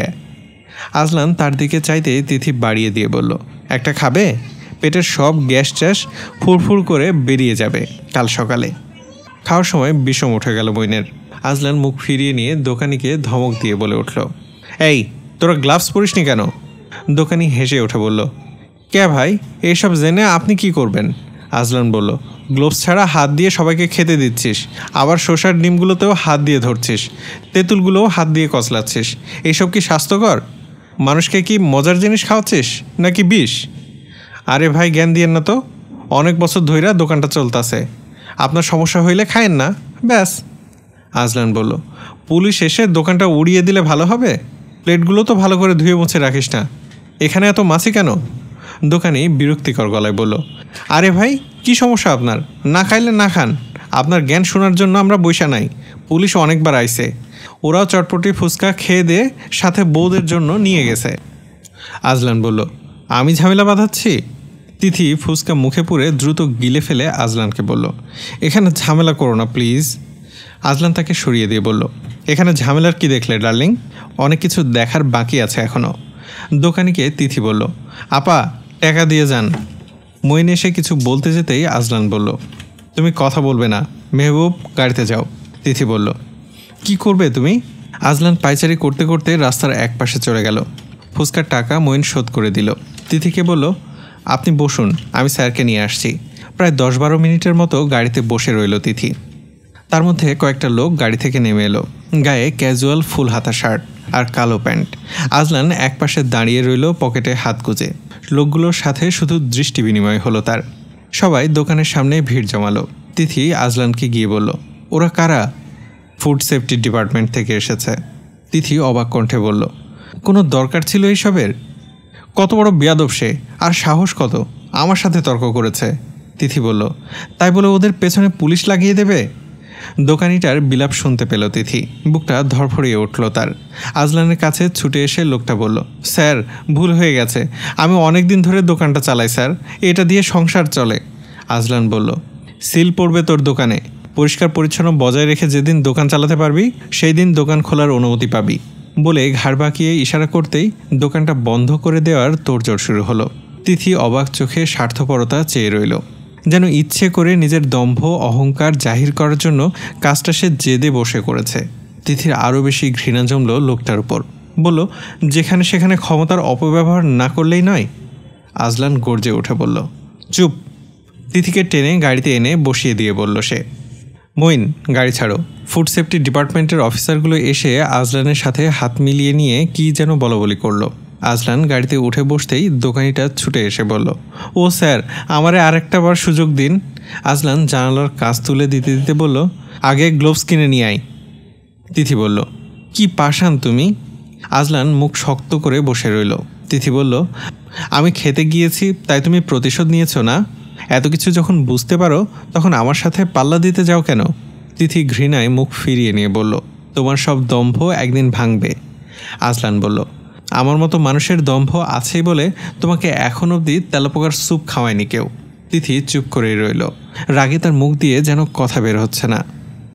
আজলান তার দিকে চাইতে তিথি বাড়িয়ে দিয়ে বলল, একটা খাবে? পেটের সব গ্যাস ট্যাস ফুরফুর করে বেরিয়ে যাবে কাল সকালে। খাওয়ার সময় বিষম উঠে গেল মইনের। আজলান মুখ ফিরিয়ে নিয়ে দোকানিকে ধমক দিয়ে বলে উঠল, এই তোরা গ্লাভস পরিসনি কেন? দোকানি হেসে উঠে বলল, কে ভাই, এসব জেনে আপনি কি করবেন? আজলান বলল, গ্লোভস ছাড়া হাত দিয়ে সবাইকে খেতে দিচ্ছিস, আবার শসার ডিমগুলোতেও হাত দিয়ে ধরছিস, তেঁতুলগুলোও হাত দিয়ে কচলাচ্ছিস। এইসব কি স্বাস্থ্যকর? মানুষকে কি মজার জিনিস খাওয়াচ্ছিস নাকি বিষ? আরে ভাই জ্ঞান দিয়েন না তো, অনেক বছর ধইরা দোকানটা চলতেছে, আপনার সমস্যা হইলে খায়েন না, ব্যাস। আজলান বলল, পুলিশ এসে দোকানটা উড়িয়ে দিলে ভালো হবে? প্লেটগুলো তো ভালো করে ধুয়ে মুছে রাখিস না, এখানে এত মাছি কেন? দোকানি বিরক্তিকর গলায় বলল, আরে ভাই কি সমস্যা আপনার? না খাইলে না খান, আপনার জ্ঞান শোনার জন্য আমরা বইসা নাই। পুলিশ অনেকবার আইছে, ওরাও চটপটি ফুচকা খেয়ে দিয়ে সাথে বউদের জন্য নিয়ে গেছে। আজলান বলল, আমি ঝামেলা বাঁধাচ্ছি? তিথি ফুচকা মুখে পুরে দ্রুত গিলে ফেলে আজলানকে বলল, এখানে ঝামেলা করো না প্লিজ। আজলান তাকে সরিয়ে দিয়ে বলল, এখানে ঝামেলার কি দেখলে ডার্লিং? অনেক কিছু দেখার বাকি আছে এখনও। দোকানিকে তিথি বলল, আপা টাকা দিয়ে যান। মইন এসে কিছু বলতে যেতেই আজলান বলল, তুমি কথা বলবে না, মেহবুব গাড়িতে যাও। তিথি বলল, কি করবে তুমি? আজলান পায়চারি করতে করতে রাস্তার এক পাশে চলে গেল। ফুচকার টাকা মইন শোধ করে দিল। তিথিকে বলল, আপনি বসুন, আমি স্যারকে নিয়ে আসছি। প্রায় 10-12 মিনিটের মতো গাড়িতে বসে রইল তিথি। তার মধ্যে কয়েকটা লোক গাড়ি থেকে নেমে এলো, গায়ে ক্যাজুয়াল ফুল হাতা শার্ট আর কালো প্যান্ট। আজলান এক পাশে দাঁড়িয়ে রইল পকেটে হাত গুজে। লোকগুলোর সাথে শুধু দৃষ্টি বিনিময় হলো তার। সবাই দোকানের সামনে ভিড় জমালো। তিথি আজলানকে গিয়ে বলল, ওরা কারা? ফুড সেফটি ডিপার্টমেন্ট থেকে এসেছে। তিথি অবাক কণ্ঠে বলল, কোনো দরকার ছিল এইসবের? কত বড় বেয়াদব সে, আর সাহস কত, আমার সাথে তর্ক করেছে। তিথি বলল, তাই বলে ওদের পেছনে পুলিশ লাগিয়ে দেবে? দোকানিটার বিলাপ শুনতে পেল তিথি, বুকটা ধরফড়িয়ে উঠল তার। আজলানের কাছে ছুটে এসে লোকটা বলল, স্যার ভুল হয়ে গেছে, আমি অনেক দিন ধরে দোকানটা চালাই স্যার, এটা দিয়ে সংসার চলে। আজলান বলল, সিল পড়বে তোর দোকানে, পরিষ্কার পরিচ্ছন্ন বজায় রেখে যেদিন দোকান চালাতে পারবি সেই দিন দোকান খোলার অনুমতি পাবি। বলে ঘাড় বাঁকিয়ে ইশারা করতেই দোকানটা বন্ধ করে দেওয়ার তোড়জোড় শুরু হলো। তিথি অবাক চোখে স্বার্থপরতা চেয়ে রইল, যেন ইচ্ছে করে নিজের দম্ভ অহংকার জাহির করার জন্য কাজটা সে জেদে বসে করেছে। তিথির আরও বেশি ঘৃণা জমল লোকটার উপর। বলল, যেখানে সেখানে ক্ষমতার অপব্যবহার না করলেই নয়। আজলান গর্জে উঠে বলল, চুপ। তিথিকে টেনে গাড়িতে এনে বসিয়ে দিয়ে বলল সে, মইন গাড়ি ছাড়ো। ফুড সেফটি ডিপার্টমেন্টের অফিসারগুলো এসে আজলানের সাথে হাত মিলিয়ে নিয়ে কি যেন বলাবলি করলো। আজলান গাড়িতে উঠে বসতেই দোকানিটা ছুটে এসে বলল, ও স্যার আমারে আরেকটা বার সুযোগ দিন। আজলান জানালার কাজ তুলে দিতে দিতে বলল, আগে গ্লোভস কিনে নিয়ে আয়। তিথি বলল, কি পাষাণ তুমি? আজলান মুখ শক্ত করে বসে রইল। তিথি বলল, আমি খেতে গিয়েছি তাই তুমি প্রতিশোধ নিয়েছো না? এত কিছু যখন বুঝতে পারো তখন আমার সাথে পাল্লা দিতে যাও কেন? তিথি ঘৃণায় মুখ ফিরিয়ে নিয়ে বলল, তোমার সব দম্ভ একদিন ভাঙবে। আজলান বলল, আমার মতো মানুষের দম্ভ আছেই বলে তোমাকে এখন অবধি তেলাপোকার স্যুপ খাওয়ায়নি কেউ। তিথি চুপ করেই রইল, রাগে তার মুখ দিয়ে যেন কথা বের হচ্ছে না।